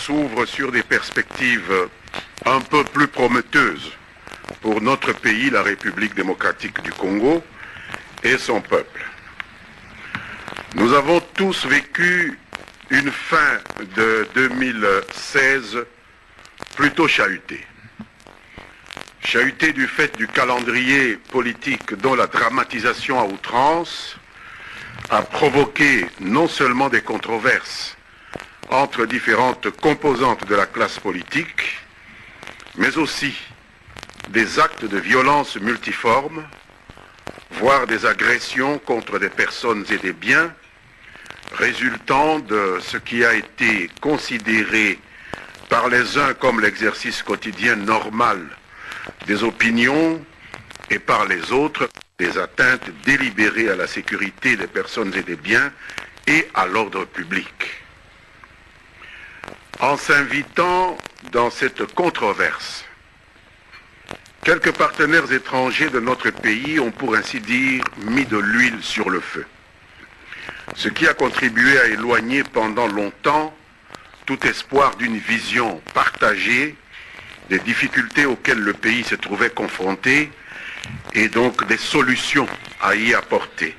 s'ouvre sur des perspectives un peu plus prometteuses pour notre pays, la République démocratique du Congo, et son peuple. Nous avons tous vécu une fin de 2016 plutôt chahutée. Chahutée du fait du calendrier politique dont la dramatisation à outrance a provoqué non seulement des controverses entre différentes composantes de la classe politique, mais aussi des actes de violence multiformes, voire des agressions contre des personnes et des biens, résultant de ce qui a été considéré par les uns comme l'exercice quotidien normal des opinions et par les autres des atteintes délibérées à la sécurité des personnes et des biens et à l'ordre public. En s'invitant dans cette controverse, quelques partenaires étrangers de notre pays ont pour ainsi dire mis de l'huile sur le feu, ce qui a contribué à éloigner pendant longtemps tout espoir d'une vision partagée des difficultés auxquelles le pays se trouvait confronté et donc des solutions à y apporter.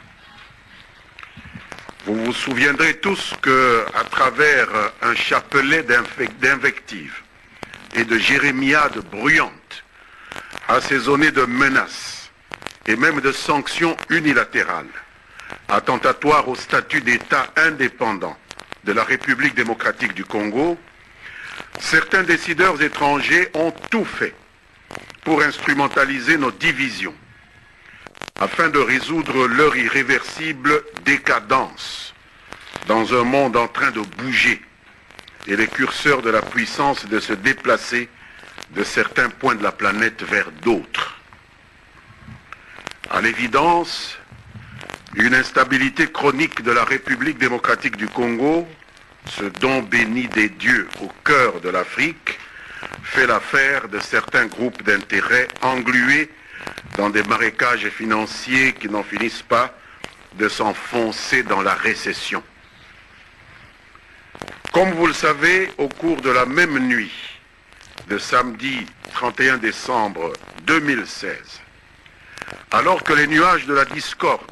Vous vous souviendrez tous qu'à travers un chapelet d'invectives et de jérémiades bruyantes, assaisonnées de menaces et même de sanctions unilatérales, attentatoires au statut d'État indépendant de la République démocratique du Congo, certains décideurs étrangers ont tout fait pour instrumentaliser nos divisions, afin de résoudre leur irréversible décadence dans un monde en train de bouger et les curseurs de la puissance de se déplacer de certains points de la planète vers d'autres. À l'évidence, une instabilité chronique de la République démocratique du Congo, ce don béni des dieux au cœur de l'Afrique, fait l'affaire de certains groupes d'intérêts englués dans des marécages financiers qui n'en finissent pas de s'enfoncer dans la récession. Comme vous le savez, au cours de la même nuit de samedi 31 décembre 2016, alors que les nuages de la discorde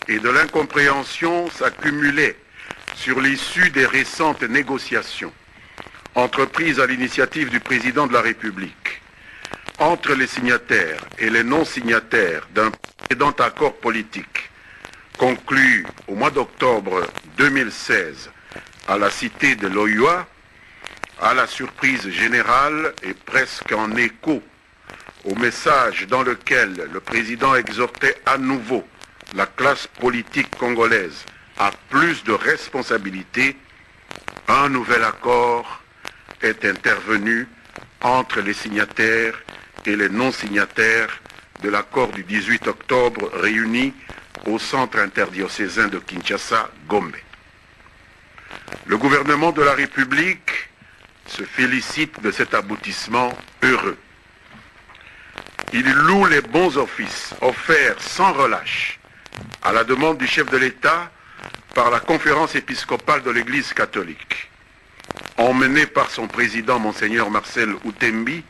et de l'incompréhension s'accumulaient sur l'issue des récentes négociations entreprises à l'initiative du président de la République entre les signataires et les non-signataires d'un précédent accord politique conclu au mois d'octobre 2016 à la cité de l'Oyoa, à la surprise générale et presque en écho au message dans lequel le président exhortait à nouveau la classe politique congolaise à plus de responsabilités, un nouvel accord est intervenu entre les signataires et les non-signataires de l'accord du 18 octobre réunis au centre interdiocésain de Kinshasa, Gombe. Le gouvernement de la République se félicite de cet aboutissement heureux. Il loue les bons offices offerts sans relâche à la demande du chef de l'État par la conférence épiscopale de l'Église catholique, emmené par son président Monseigneur Marcel Outembi,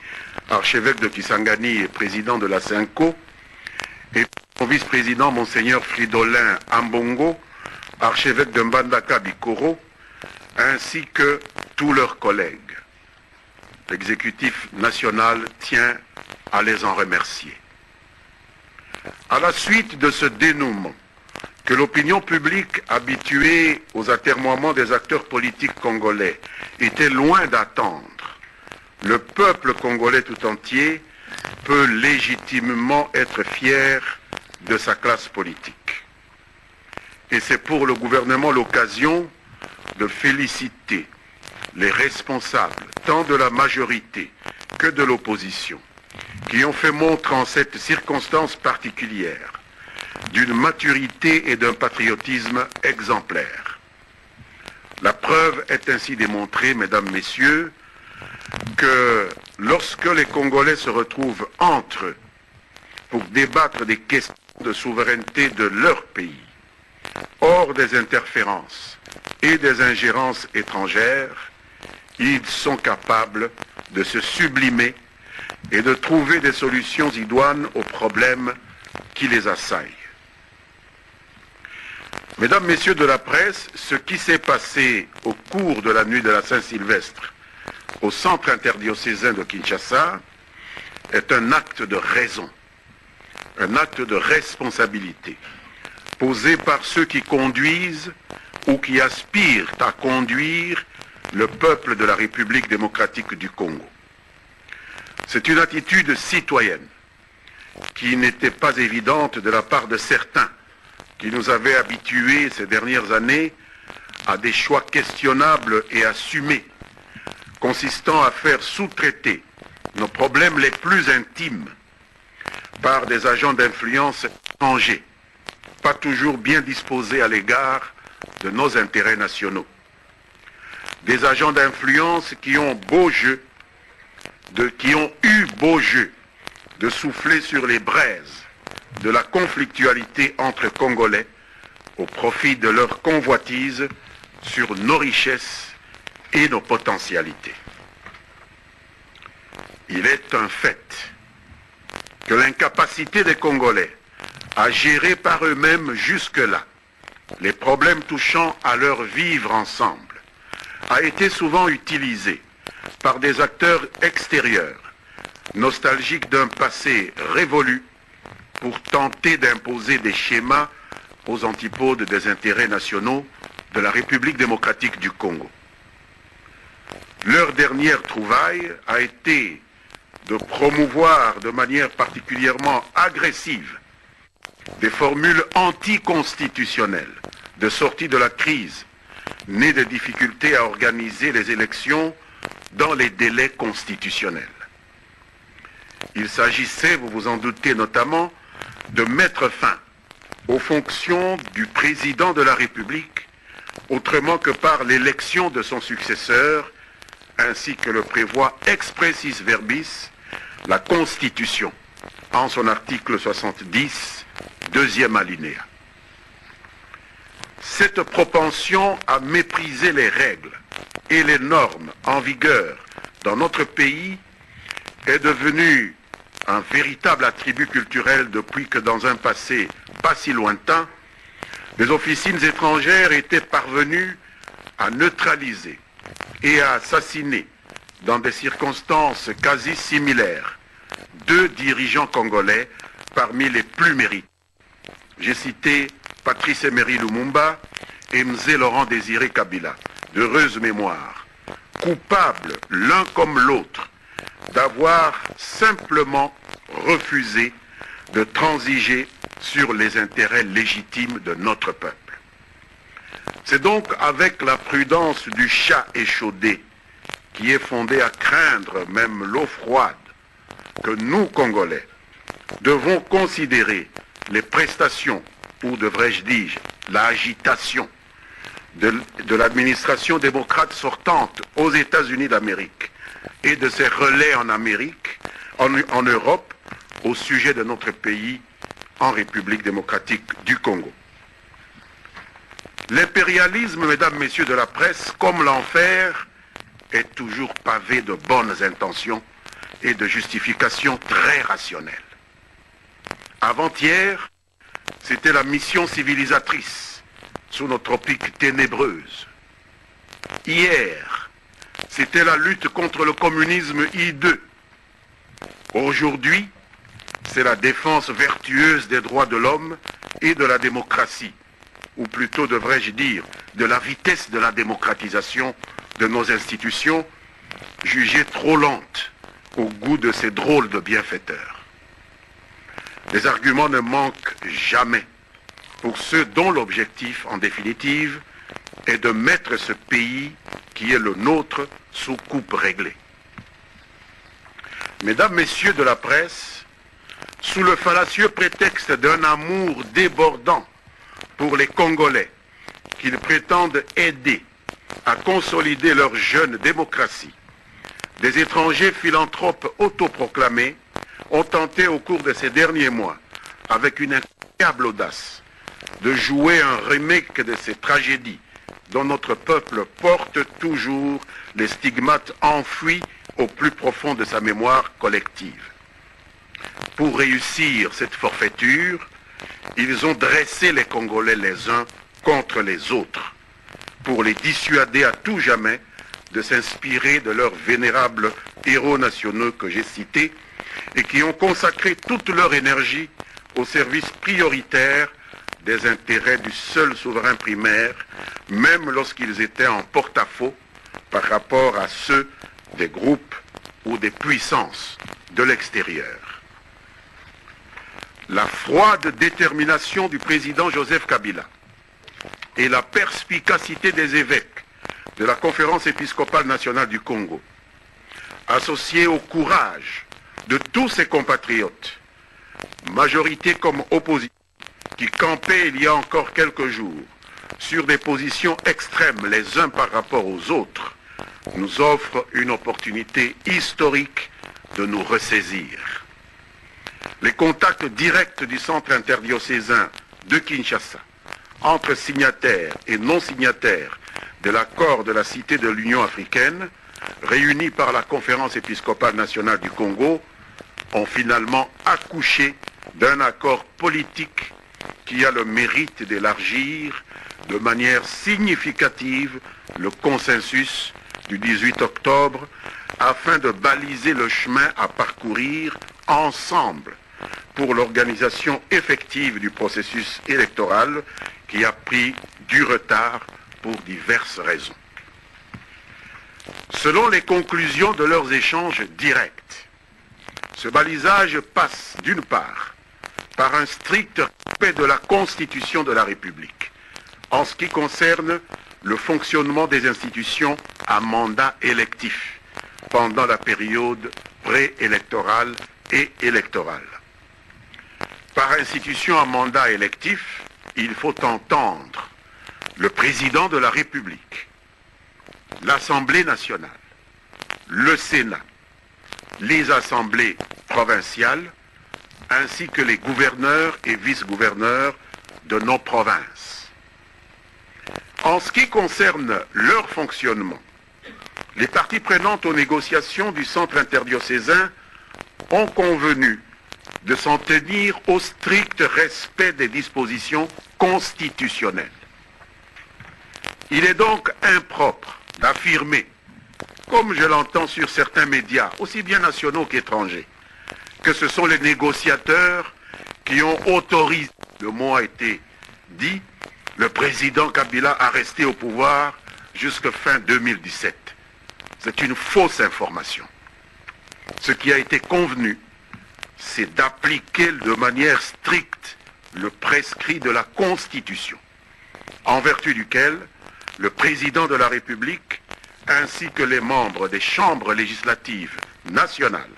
archevêque de Kisangani et président de la SYNCO, et son vice-président Monseigneur Fridolin Ambongo, archevêque de Mbandaka Bikoro, ainsi que tous leurs collègues. L'exécutif national tient à les en remercier. À la suite de ce dénouement, que l'opinion publique habituée aux atermoiements des acteurs politiques congolais était loin d'attendre, le peuple congolais tout entier peut légitimement être fier de sa classe politique. Et c'est pour le gouvernement l'occasion de féliciter les responsables, tant de la majorité que de l'opposition, qui ont fait montre en cette circonstance particulière d'une maturité et d'un patriotisme exemplaires. La preuve est ainsi démontrée, mesdames, messieurs, que lorsque les Congolais se retrouvent entre eux pour débattre des questions de souveraineté de leur pays, hors des interférences et des ingérences étrangères, ils sont capables de se sublimer et de trouver des solutions idoines aux problèmes qui les assaillent. Mesdames, Messieurs de la presse, ce qui s'est passé au cours de la nuit de la Saint-Sylvestre au centre interdiocésain de Kinshasa est un acte de raison, un acte de responsabilité, posé par ceux qui conduisent ou qui aspirent à conduire le peuple de la République démocratique du Congo. C'est une attitude citoyenne qui n'était pas évidente de la part de certains qui nous avaient habitués ces dernières années à des choix questionnables et assumés, consistant à faire sous-traiter nos problèmes les plus intimes par des agents d'influence étrangers, pas toujours bien disposés à l'égard de nos intérêts nationaux. Des agents d'influence qui ont eu beau jeu de souffler sur les braises de la conflictualité entre Congolais au profit de leur convoitise sur nos richesses et nos potentialités. Il est un fait que l'incapacité des Congolais à gérer par eux-mêmes jusque-là les problèmes touchant à leur vivre ensemble a été souvent utilisée par des acteurs extérieurs, nostalgiques d'un passé révolu, pour tenter d'imposer des schémas aux antipodes des intérêts nationaux de la République démocratique du Congo. Leur dernière trouvaille a été de promouvoir de manière particulièrement agressive des formules anticonstitutionnelles de sortie de la crise, nées des difficultés à organiser les élections dans les délais constitutionnels. Il s'agissait, vous vous en doutez notamment, de mettre fin aux fonctions du président de la République, autrement que par l'élection de son successeur, ainsi que le prévoit expressis verbis la Constitution, en son article 70, deuxième alinéa. Cette propension à mépriser les règles et les normes en vigueur dans notre pays est devenue un véritable attribut culturel depuis que dans un passé pas si lointain, les officines étrangères étaient parvenues à neutraliser et à assassiner dans des circonstances quasi similaires deux dirigeants congolais parmi les plus mérités. J'ai cité Patrice Emery Lumumba et Mzee Laurent Désiré Kabila, d'heureuse mémoire, coupables l'un comme l'autre d'avoir simplement refusé de transiger sur les intérêts légitimes de notre peuple. C'est donc avec la prudence du chat échaudé, qui est fondée à craindre même l'eau froide, que nous, Congolais, devons considérer les prestations, ou devrais-je dire, l'agitation de l'administration démocrate sortante aux États-Unis d'Amérique et de ses relais en Amérique, en Europe, au sujet de notre pays en République démocratique du Congo. L'impérialisme, mesdames, messieurs de la presse, comme l'enfer, est toujours pavé de bonnes intentions et de justifications très rationnelles. Avant-hier, c'était la mission civilisatrice sous nos tropiques ténébreuses. Hier, c'était la lutte contre le communisme hideux. Aujourd'hui, c'est la défense vertueuse des droits de l'homme et de la démocratie, ou plutôt devrais-je dire, de la vitesse de la démocratisation de nos institutions, jugées trop lentes au goût de ces drôles de bienfaiteurs. Les arguments ne manquent jamais pour ceux dont l'objectif, en définitive, est de mettre ce pays qui est le nôtre sous coupe réglée. Mesdames, Messieurs de la presse, sous le fallacieux prétexte d'un amour débordant pour les Congolais, qu'ils prétendent aider à consolider leur jeune démocratie, des étrangers philanthropes autoproclamés ont tenté au cours de ces derniers mois, avec une incroyable audace, de jouer un remake de ces tragédies dont notre peuple porte toujours les stigmates enfouis au plus profond de sa mémoire collective. Pour réussir cette forfaiture, ils ont dressé les Congolais les uns contre les autres, pour les dissuader à tout jamais de s'inspirer de leurs vénérables héros nationaux que j'ai cités et qui ont consacré toute leur énergie au service prioritaire des intérêts du seul souverain primaire, même lorsqu'ils étaient en porte-à-faux par rapport à ceux des groupes ou des puissances de l'extérieur. La froide détermination du président Joseph Kabila et la perspicacité des évêques de la Conférence épiscopale nationale du Congo, associés au courage de tous ses compatriotes, majorité comme opposition, qui campaient il y a encore quelques jours sur des positions extrêmes les uns par rapport aux autres, nous offrent une opportunité historique de nous ressaisir. Les contacts directs du centre interdiocésain de Kinshasa entre signataires et non-signataires de l'accord de la Cité de l'Union africaine, réunis par la Conférence épiscopale nationale du Congo, ont finalement accouché d'un accord politique qui a le mérite d'élargir de manière significative le consensus du 18 octobre afin de baliser le chemin à parcourir ensemble pour l'organisation effective du processus électoral qui a pris du retard pour diverses raisons. Selon les conclusions de leurs échanges directs, ce balisage passe d'une part par un strict respect de la Constitution de la République en ce qui concerne le fonctionnement des institutions à mandat électif pendant la période préélectorale et électorale. Par institution à mandat électif, il faut entendre le président de la République, l'Assemblée nationale, le Sénat, les assemblées provinciales, ainsi que les gouverneurs et vice-gouverneurs de nos provinces. En ce qui concerne leur fonctionnement, les parties prenantes aux négociations du centre interdiocésain ont convenu de s'en tenir au strict respect des dispositions constitutionnelles. Il est donc impropre d'affirmer, comme je l'entends sur certains médias, aussi bien nationaux qu'étrangers, que ce sont les négociateurs qui ont autorisé, le mot a été dit, le président Kabila à rester au pouvoir jusqu'à fin 2017. C'est une fausse information. Ce qui a été convenu, c'est d'appliquer de manière stricte le prescrit de la Constitution, en vertu duquel le président de la République ainsi que les membres des chambres législatives nationales,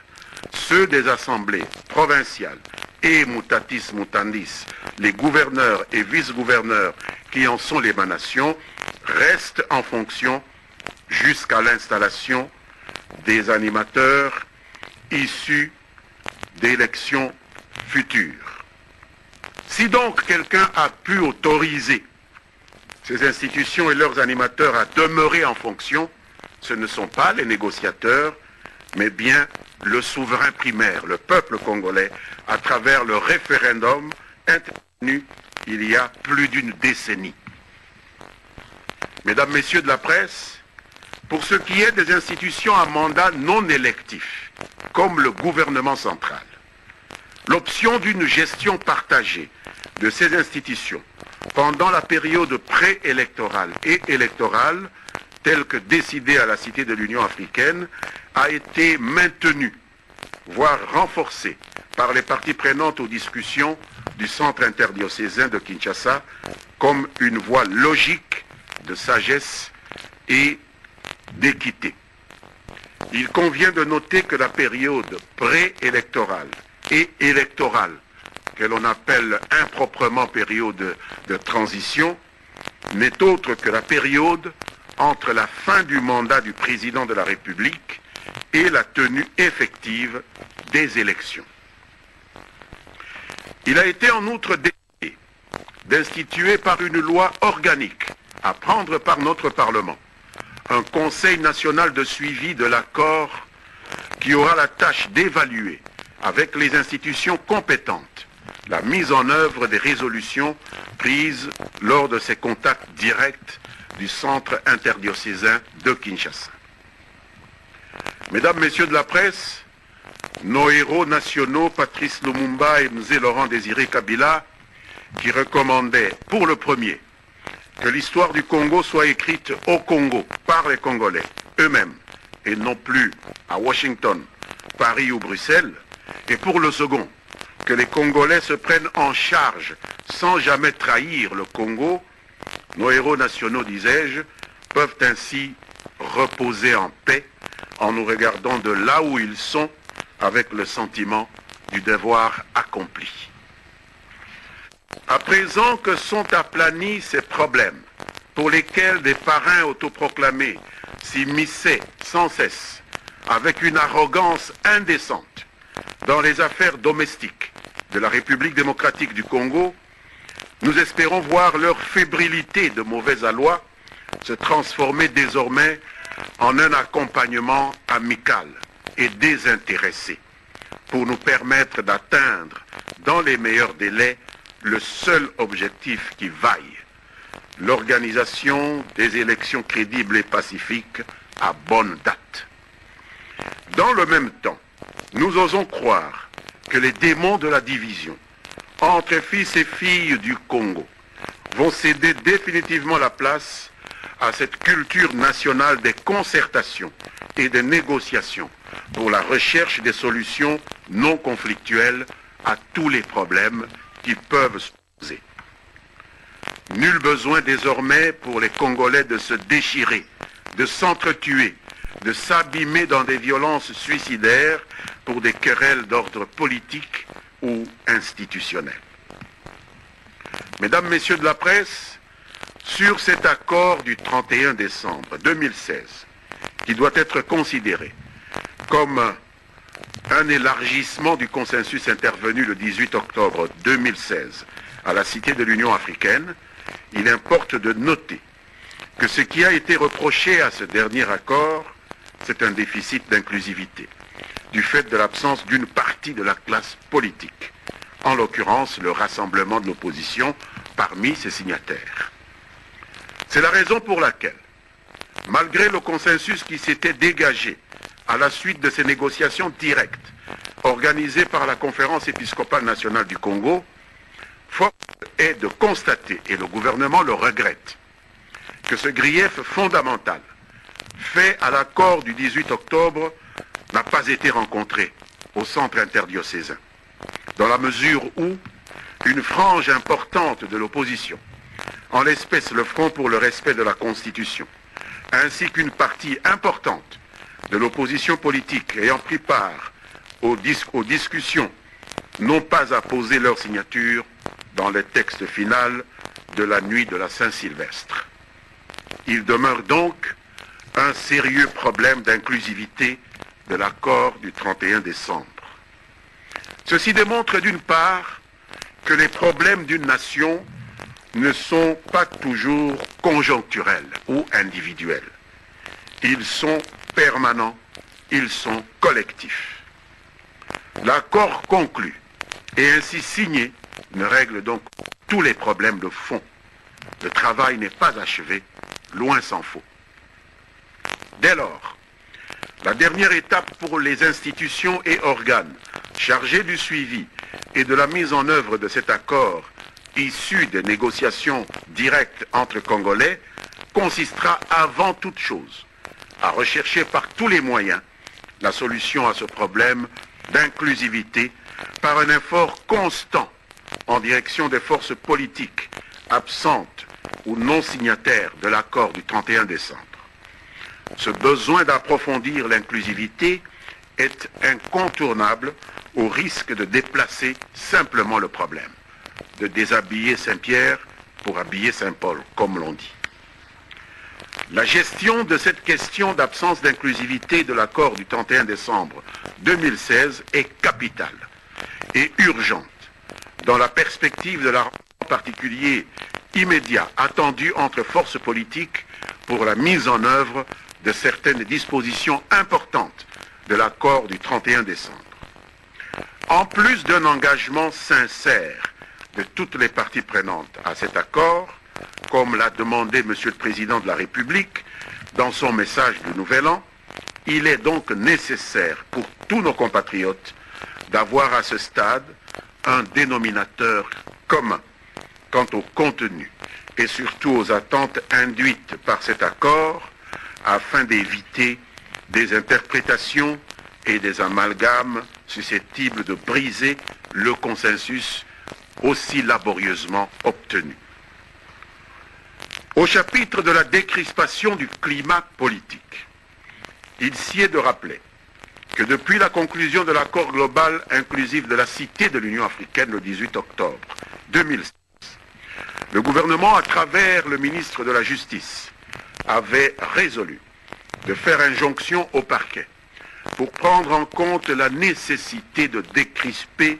ceux des assemblées provinciales et mutatis mutandis, les gouverneurs et vice-gouverneurs qui en sont l'émanation, restent en fonction jusqu'à l'installation des animateurs issus d'élections futures. Si donc quelqu'un a pu autoriser ces institutions et leurs animateurs à demeurer en fonction, ce ne sont pas les négociateurs, mais bien le souverain primaire, le peuple congolais, à travers le référendum intervenu il y a plus d'une décennie. Mesdames, Messieurs de la presse, pour ce qui est des institutions à mandat non électif, comme le gouvernement central, l'option d'une gestion partagée de ces institutions pendant la période préélectorale et électorale, telle que décidée à la Cité de l'Union africaine, a été maintenue, voire renforcée par les parties prenantes aux discussions du centre interdiocésain de Kinshasa comme une voie logique de sagesse et d'équité. Il convient de noter que la période préélectorale et électorale, que l'on appelle improprement période de transition, n'est autre que la période entre la fin du mandat du président de la République et la tenue effective des élections. Il a été en outre décidé d'instituer par une loi organique à prendre par notre Parlement un Conseil national de suivi de l'accord qui aura la tâche d'évaluer avec les institutions compétentes la mise en œuvre des résolutions prises lors de ces contacts directs du centre interdiocésain de Kinshasa. Mesdames, Messieurs de la presse, nos héros nationaux, Patrice Lumumba et Mzee Laurent Désiré Kabila, qui recommandaient, pour le premier, que l'histoire du Congo soit écrite au Congo par les Congolais eux-mêmes, et non plus à Washington, Paris ou Bruxelles, et pour le second, que les Congolais se prennent en charge sans jamais trahir le Congo, nos héros nationaux, disais-je, peuvent ainsi reposer en paix en nous regardant de là où ils sont avec le sentiment du devoir accompli. À présent que sont aplanis ces problèmes pour lesquels des parrains autoproclamés s'immisçaient sans cesse avec une arrogance indécente dans les affaires domestiques de la République démocratique du Congo, nous espérons voir leur fébrilité de mauvaise aloi se transformer désormais en un accompagnement amical et désintéressé pour nous permettre d'atteindre dans les meilleurs délais le seul objectif qui vaille, l'organisation des élections crédibles et pacifiques à bonne date. Dans le même temps, nous osons croire que les démons de la division entre fils et filles du Congo vont céder définitivement la place à cette culture nationale des concertations et des négociations pour la recherche des solutions non conflictuelles à tous les problèmes qui peuvent se poser. Nul besoin désormais pour les Congolais de se déchirer, de s'entretuer, de s'abîmer dans des violences suicidaires pour des querelles d'ordre politique ou institutionnel. Mesdames, Messieurs de la presse, sur cet accord du 31 décembre 2016, qui doit être considéré comme un élargissement du consensus intervenu le 18 octobre 2016 à la Cité de l'Union africaine, il importe de noter que ce qui a été reproché à ce dernier accord, c'est un déficit d'inclusivité, du fait de l'absence d'une partie de la classe politique, en l'occurrence le rassemblement de l'opposition parmi ses signataires. C'est la raison pour laquelle, malgré le consensus qui s'était dégagé à la suite de ces négociations directes organisées par la Conférence épiscopale nationale du Congo, force est de constater, et le gouvernement le regrette, que ce grief fondamental fait à l'accord du 18 octobre n'a pas été rencontré au centre interdiocésain, dans la mesure où une frange importante de l'opposition, en l'espèce le Front pour le respect de la Constitution, ainsi qu'une partie importante de l'opposition politique ayant pris part aux discussions, n'ont pas apposé leur signature dans le texte final de la nuit de la Saint-Sylvestre. Il demeure donc un sérieux problème d'inclusivité de l'accord du 31 décembre. Ceci démontre d'une part que les problèmes d'une nation ne sont pas toujours conjoncturels ou individuels. Ils sont permanents, ils sont collectifs. L'accord conclu et ainsi signé ne règle donc tous les problèmes de fond. Le travail n'est pas achevé, loin s'en faut. Dès lors, la dernière étape pour les institutions et organes chargés du suivi et de la mise en œuvre de cet accord issu des négociations directes entre Congolais consistera avant toute chose à rechercher par tous les moyens la solution à ce problème d'inclusivité par un effort constant en direction des forces politiques absentes ou non signataires de l'accord du 31 décembre. Ce besoin d'approfondir l'inclusivité est incontournable au risque de déplacer simplement le problème, de déshabiller Saint-Pierre pour habiller Saint-Paul, comme l'on dit. La gestion de cette question d'absence d'inclusivité de l'accord du 31 décembre 2016 est capitale et urgente dans la perspective de la, en particulier immédiat attendu entre forces politiques pour la mise en œuvre de certaines dispositions importantes de l'accord du 31 décembre. En plus d'un engagement sincère de toutes les parties prenantes à cet accord, comme l'a demandé M. le Président de la République dans son message du Nouvel An, il est donc nécessaire pour tous nos compatriotes d'avoir à ce stade un dénominateur commun quant au contenu et surtout aux attentes induites par cet accord afin d'éviter des interprétations et des amalgames susceptibles de briser le consensus aussi laborieusement obtenu. Au chapitre de la décrispation du climat politique, il s'y est de rappeler que depuis la conclusion de l'accord global inclusif de la Cité de l'Union africaine le 18 octobre 2006, le gouvernement, à travers le ministre de la Justice, avait résolu de faire injonction au parquet pour prendre en compte la nécessité de décrisper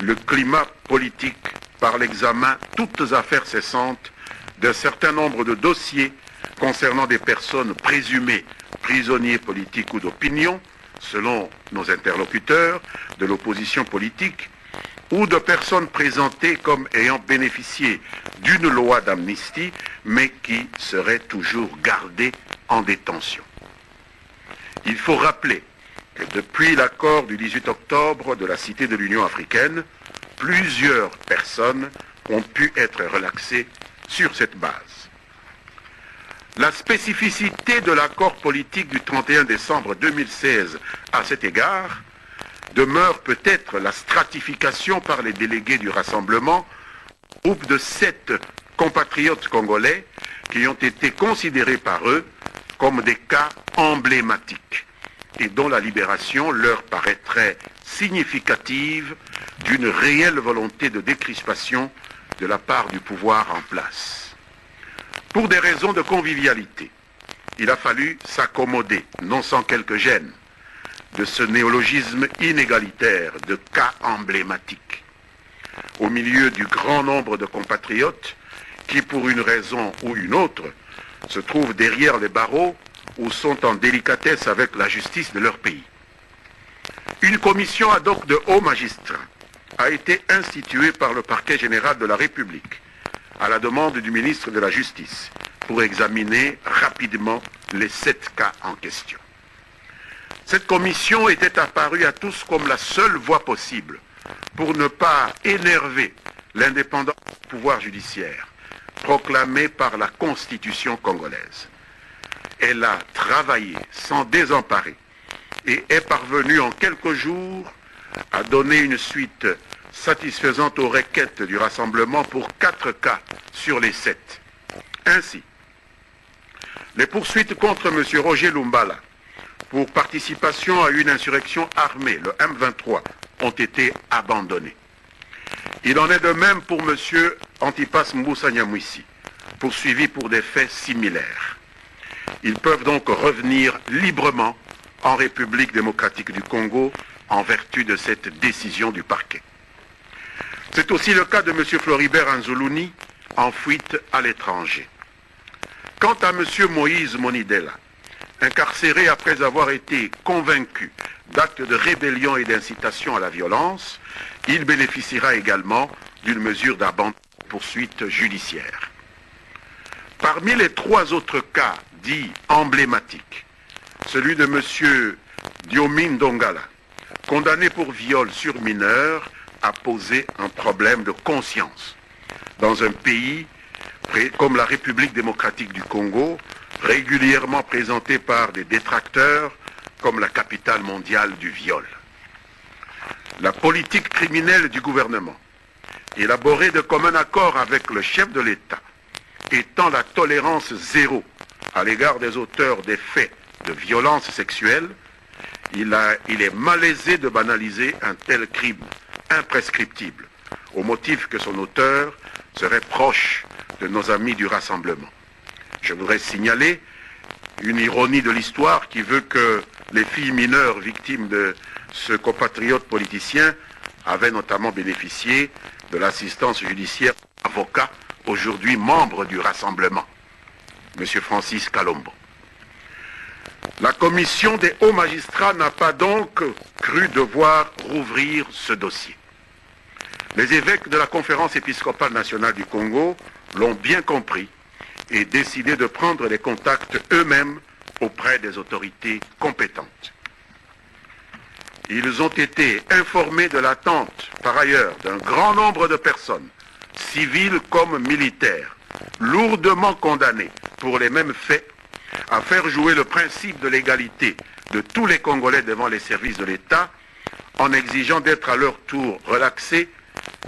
le climat politique par l'examen, toutes affaires cessantes, d'un certain nombre de dossiers concernant des personnes présumées prisonniers politiques ou d'opinion, selon nos interlocuteurs de l'opposition politique, ou de personnes présentées comme ayant bénéficié d'une loi d'amnistie, mais qui seraient toujours gardées en détention. Il faut rappeler que depuis l'accord du 18 octobre de la Cité de l'Union africaine, plusieurs personnes ont pu être relaxées sur cette base. La spécificité de l'accord politique du 31 décembre 2016 à cet égard demeure peut-être la stratification par les délégués du Rassemblement, groupe de 7 compatriotes congolais qui ont été considérés par eux comme des cas emblématiques et dont la libération leur paraîtrait significative d'une réelle volonté de décrispation de la part du pouvoir en place. Pour des raisons de convivialité, il a fallu s'accommoder, non sans quelque gêne, de ce néologisme inégalitaire de cas emblématiques, au milieu du grand nombre de compatriotes qui, pour une raison ou une autre, se trouvent derrière les barreaux ou sont en délicatesse avec la justice de leur pays. Une commission ad hoc de hauts magistrats a été instituée par le parquet général de la République à la demande du ministre de la Justice pour examiner rapidement les 7 cas en question. Cette commission était apparue à tous comme la seule voie possible pour ne pas énerver l'indépendance du pouvoir judiciaire proclamée par la Constitution congolaise. Elle a travaillé sans désemparer et est parvenue en quelques jours à donner une suite satisfaisante aux requêtes du Rassemblement pour 4 cas sur les 7. Ainsi, les poursuites contre M. Roger Lumbala pour participation à une insurrection armée, le M23, ont été abandonnées. Il en est de même pour M. Antipas Mbusa Nyamwisi, poursuivi pour des faits similaires. Ils peuvent donc revenir librement en République démocratique du Congo en vertu de cette décision du parquet. C'est aussi le cas de M. Floribert Anzoulouni, en fuite à l'étranger. Quant à M. Moïse Monidela, incarcéré après avoir été convaincu d'actes de rébellion et d'incitation à la violence, il bénéficiera également d'une mesure d'abandon de poursuite judiciaire. Parmi les 3 autres cas dits emblématiques, celui de M. Diomin Dongala, condamné pour viol sur mineur, a posé un problème de conscience dans un pays comme la République démocratique du Congo, régulièrement présenté par des détracteurs comme la capitale mondiale du viol. La politique criminelle du gouvernement, élaborée de commun accord avec le chef de l'État, étant la tolérance zéro à l'égard des auteurs des faits de violence sexuelle, il est malaisé de banaliser un tel crime imprescriptible, au motif que son auteur serait proche de nos amis du Rassemblement. Je voudrais signaler une ironie de l'histoire qui veut que les filles mineures victimes de ce compatriote politicien avaient notamment bénéficié de l'assistance judiciaire d'avocats aujourd'hui membre du Rassemblement, M. Francis Kalombo. La commission des hauts magistrats n'a pas donc cru devoir rouvrir ce dossier. Les évêques de la Conférence épiscopale nationale du Congo l'ont bien compris et décidé de prendre les contacts eux-mêmes auprès des autorités compétentes. Ils ont été informés de l'attente, par ailleurs, d'un grand nombre de personnes, civiles comme militaires, lourdement condamnées pour les mêmes faits, à faire jouer le principe de l'égalité de tous les Congolais devant les services de l'État, en exigeant d'être à leur tour relaxés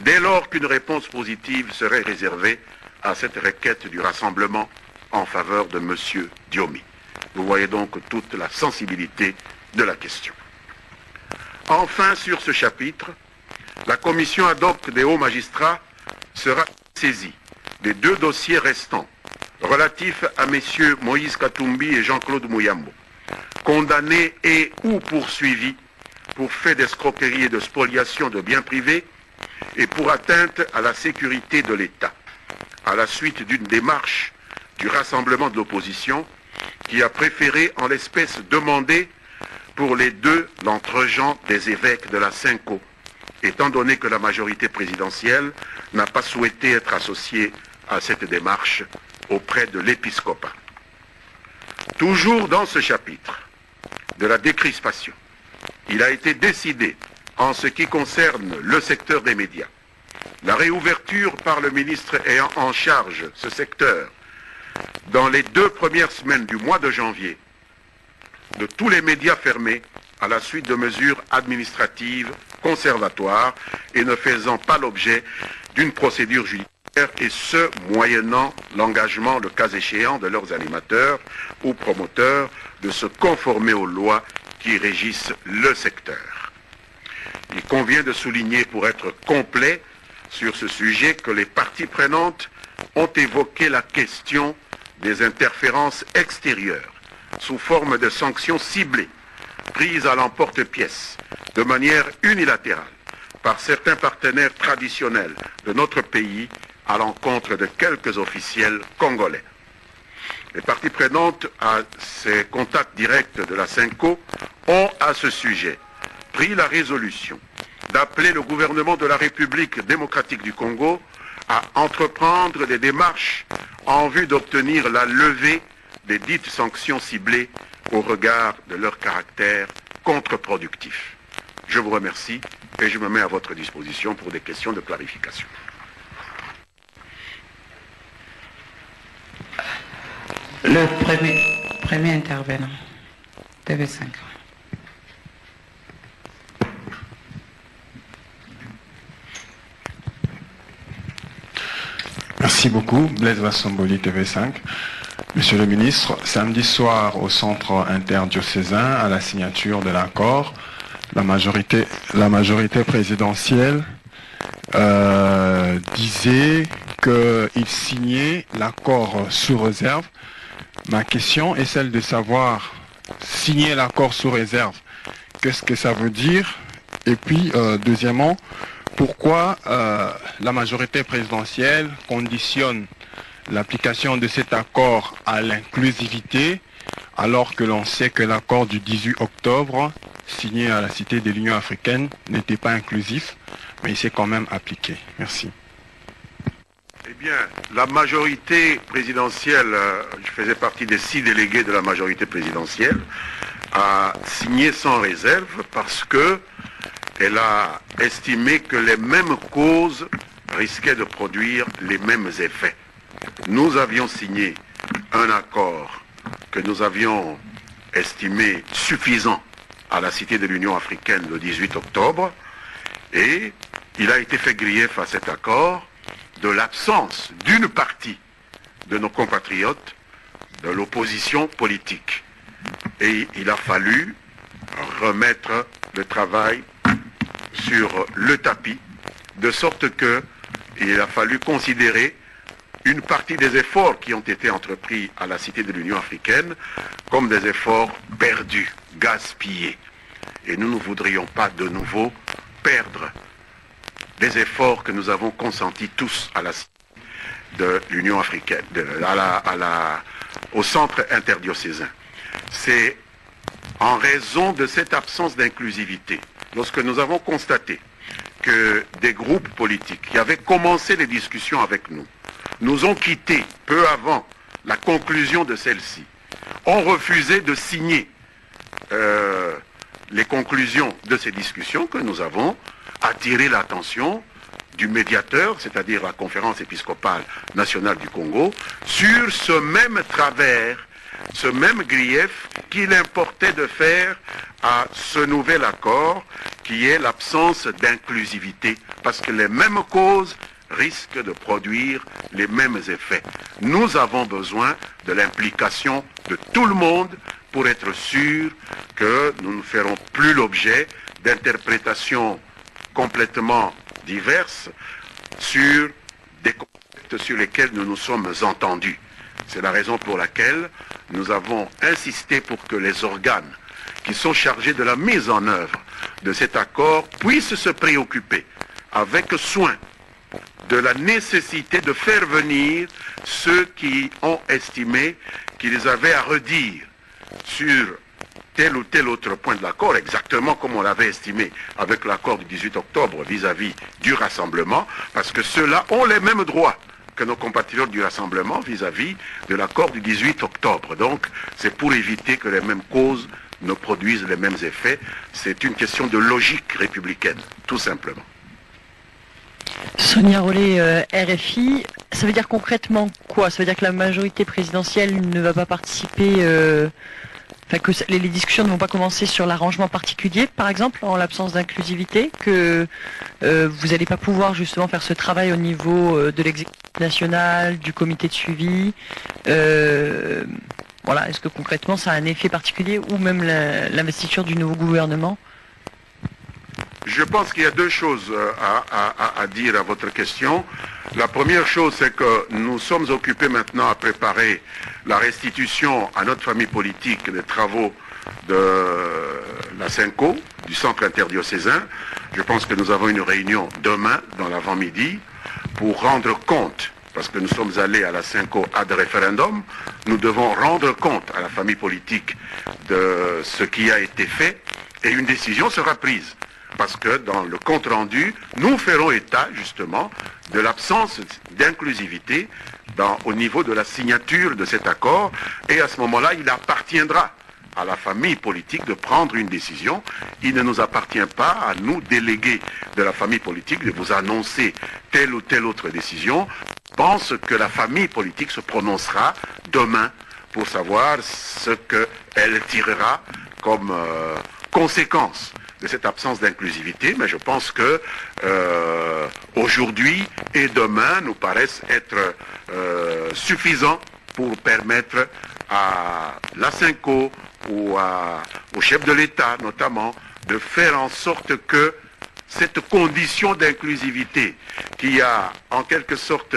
dès lors qu'une réponse positive serait réservée à cette requête du Rassemblement en faveur de M. Diomi. Vous voyez donc toute la sensibilité de la question. Enfin, sur ce chapitre, la commission ad hoc des hauts magistrats sera saisie des 2 dossiers restants relatifs à messieurs Moïse Katumbi et Jean-Claude Mouyambo, condamnés et ou poursuivis pour faits d'escroquerie et de spoliation de biens privés et pour atteinte à la sécurité de l'État, à la suite d'une démarche du Rassemblement de l'opposition qui a préféré en l'espèce demander pour les 2 l'entregent des évêques de la Cinco, étant donné que la majorité présidentielle n'a pas souhaité être associée à cette démarche auprès de l'épiscopat. Toujours dans ce chapitre de la décrispation, il a été décidé, en ce qui concerne le secteur des médias, la réouverture par le ministre ayant en charge ce secteur dans les 2 premières semaines du mois de janvier de tous les médias fermés à la suite de mesures administratives conservatoires et ne faisant pas l'objet d'une procédure judiciaire, et ce, moyennant l'engagement, le cas échéant, de leurs animateurs ou promoteurs de se conformer aux lois qui régissent le secteur. Il convient de souligner, pour être complet sur ce sujet, que les parties prenantes ont évoqué la question des interférences extérieures sous forme de sanctions ciblées, prises à l'emporte-pièce, de manière unilatérale, par certains partenaires traditionnels de notre pays à l'encontre de quelques officiels congolais. Les parties prenantes à ces contacts directs de la Cinco ont, à ce sujet, pris la résolution d'appeler le gouvernement de la République démocratique du Congo à entreprendre des démarches en vue d'obtenir la levée des dites sanctions ciblées au regard de leur caractère contre-productif. Je vous remercie et je me mets à votre disposition pour des questions de clarification. Le premier intervenant, TV5. Merci beaucoup, Blaise Vassamboli, TV5. Monsieur le ministre, samedi soir au centre interdiocésain, à la signature de l'accord, la majorité présidentielle disait qu'il signait l'accord sous réserve. Ma question est celle de savoir, signer l'accord sous réserve, qu'est-ce que ça veut dire? Et puis, deuxièmement, pourquoi la majorité présidentielle conditionne l'application de cet accord à l'inclusivité, alors que l'on sait que l'accord du 18 octobre, signé à la Cité de l'Union africaine, n'était pas inclusif, mais il s'est quand même appliqué. Merci. Eh bien, la majorité présidentielle, je faisais partie des 6 délégués de la majorité présidentielle, a signé sans réserve parce que elle a estimé que les mêmes causes risquaient de produire les mêmes effets. Nous avions signé un accord que nous avions estimé suffisant à la Cité de l'Union africaine le 18 octobre, et il a été fait grief à cet accord de l'absence d'une partie de nos compatriotes de l'opposition politique. Et il a fallu remettre le travail sur le tapis, de sorte qu'il a fallu considérer une partie des efforts qui ont été entrepris à la Cité de l'Union africaine comme des efforts perdus, gaspillés. Et nous ne voudrions pas de nouveau perdre des efforts que nous avons consentis tous à la Cité. de l'Union africaine, au centre interdiocésain. C'est en raison de cette absence d'inclusivité, lorsque nous avons constaté que des groupes politiques qui avaient commencé les discussions avec nous, nous ont quittés peu avant la conclusion de celle-ci, ont refusé de signer les conclusions de ces discussions, que nous avons attiré l'attention du médiateur, c'est-à-dire la Conférence épiscopale nationale du Congo, sur ce même travers, ce même grief qu'il importait de faire à ce nouvel accord, qui est l'absence d'inclusivité, parce que les mêmes causes risquent de produire les mêmes effets. Nous avons besoin de l'implication de tout le monde pour être sûr que nous ne ferons plus l'objet d'interprétations complètement diverses sur des concepts sur lesquels nous nous sommes entendus. C'est la raison pour laquelle nous avons insisté pour que les organes qui sont chargés de la mise en œuvre de cet accord puissent se préoccuper avec soin de la nécessité de faire venir ceux qui ont estimé qu'ils avaient à redire sur tel ou tel autre point de l'accord, exactement comme on l'avait estimé avec l'accord du 18 octobre vis-à-vis du rassemblement, parce que ceux-là ont les mêmes droits que nos compatriotes du rassemblement vis-à-vis de l'accord du 18 octobre. Donc, c'est pour éviter que les mêmes causes ne produisent les mêmes effets. C'est une question de logique républicaine, tout simplement. Sonia Rollet, RFI, ça veut dire concrètement quoi? Ça veut dire que la majorité présidentielle ne va pas participer, que les discussions ne vont pas commencer sur l'arrangement particulier, par exemple, en l'absence d'inclusivité, que vous n'allez pas pouvoir justement faire ce travail au niveau de l'exécutif national, du comité de suivi. Voilà, est-ce que concrètement ça a un effet particulier, ou même l'investiture du nouveau gouvernement? Je pense qu'il y a deux choses à dire à votre question. La première chose, c'est que nous sommes occupés maintenant à préparer la restitution à notre famille politique des travaux de la CENCO, du centre interdiocésain. Je pense que nous avons une réunion demain, dans l'avant-midi, pour rendre compte, parce que nous sommes allés à la CENCO ad référendum, nous devons rendre compte à la famille politique de ce qui a été fait, et une décision sera prise. Parce que dans le compte-rendu, nous ferons état justement de l'absence d'inclusivité au niveau de la signature de cet accord, et à ce moment-là, il appartiendra à la famille politique de prendre une décision. Il ne nous appartient pas à nous, délégués de la famille politique, de vous annoncer telle ou telle autre décision. Je pense que la famille politique se prononcera demain pour savoir ce qu'elle tirera comme conséquence de cette absence d'inclusivité, mais je pense que aujourd'hui et demain nous paraissent être suffisants pour permettre à la CENCO ou au chef de l'État notamment de faire en sorte que cette condition d'inclusivité qui a en quelque sorte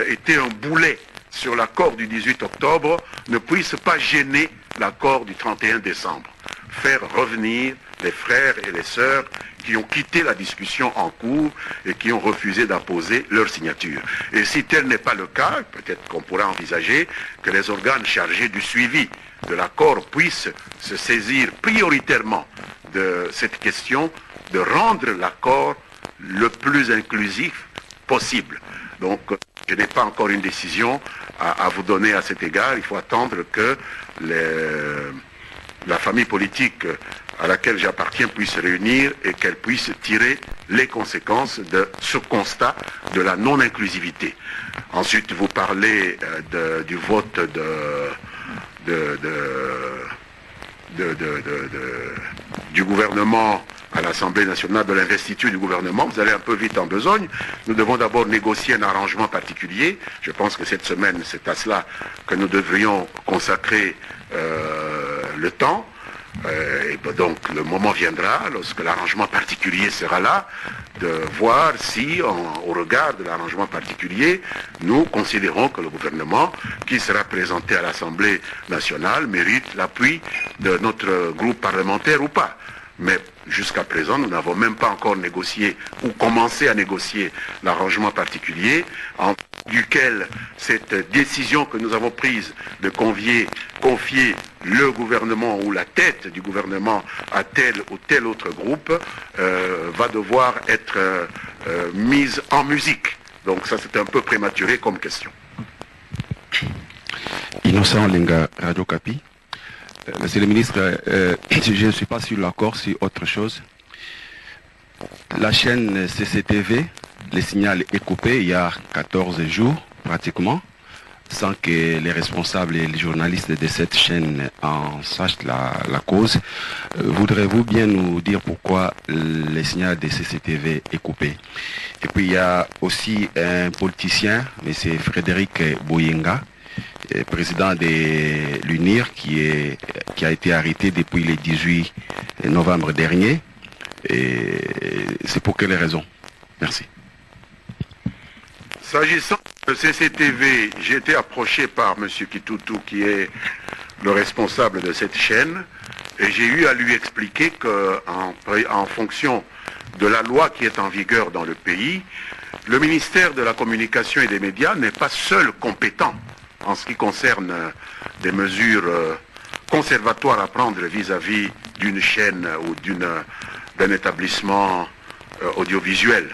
été un boulet sur l'accord du 18 octobre ne puisse pas gêner l'accord du 31 décembre. Faire revenir les frères et les sœurs qui ont quitté la discussion en cours et qui ont refusé d'apposer leur signature. Et si tel n'est pas le cas, peut-être qu'on pourrait envisager que les organes chargés du suivi de l'accord puissent se saisir prioritairement de cette question, de rendre l'accord le plus inclusif possible. Donc, je n'ai pas encore une décision à vous donner à cet égard. Il faut attendre que la famille politique à laquelle j'appartiens puisse se réunir et qu'elle puisse tirer les conséquences de ce constat de la non-inclusivité. Ensuite, vous parlez du vote du gouvernement à l'Assemblée nationale, de l'investiture du gouvernement. Vous allez un peu vite en besogne. Nous devons d'abord négocier un arrangement particulier. Je pense que cette semaine, c'est à cela que nous devrions consacrer le temps. Et donc le moment viendra, lorsque l'arrangement particulier sera là, de voir si, au regard de l'arrangement particulier, nous considérons que le gouvernement qui sera présenté à l'Assemblée nationale mérite l'appui de notre groupe parlementaire ou pas. Mais jusqu'à présent, nous n'avons même pas encore négocié ou commencé à négocier l'arrangement particulier entre duquel cette décision que nous avons prise de confier le gouvernement ou la tête du gouvernement à tel ou tel autre groupe va devoir être mise en musique. Donc ça, c'est un peu prématuré comme question. Innocent Lenga, Radio Capi. Monsieur le ministre, je ne suis pas sur l'accord, sur autre chose. La chaîne CCTV, le signal est coupé il y a 14 jours pratiquement, sans que les responsables et les journalistes de cette chaîne en sachent la cause. Voudrez-vous bien nous dire pourquoi le signal de CCTV est coupé? Et puis il y a aussi un politicien, M. Frédéric Boyenga, président de l'UNIR, qui a été arrêté depuis le 18 novembre dernier. Et c'est pour quelles raisons? Merci. S'agissant de CCTV, j'ai été approché par M. Kitoutou, qui est le responsable de cette chaîne, et j'ai eu à lui expliquer qu'en fonction de la loi qui est en vigueur dans le pays, le ministère de la Communication et des Médias n'est pas seul compétent en ce qui concerne des mesures conservatoires à prendre vis-à-vis d'une chaîne ou d'un établissement audiovisuel.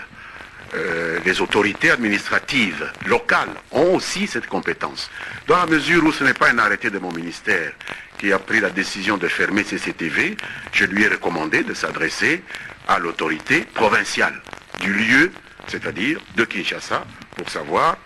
Les autorités administratives locales ont aussi cette compétence. Dans la mesure où ce n'est pas un arrêté de mon ministère qui a pris la décision de fermer CCTV, je lui ai recommandé de s'adresser à l'autorité provinciale du lieu, c'est-à-dire de Kinshasa, pour savoir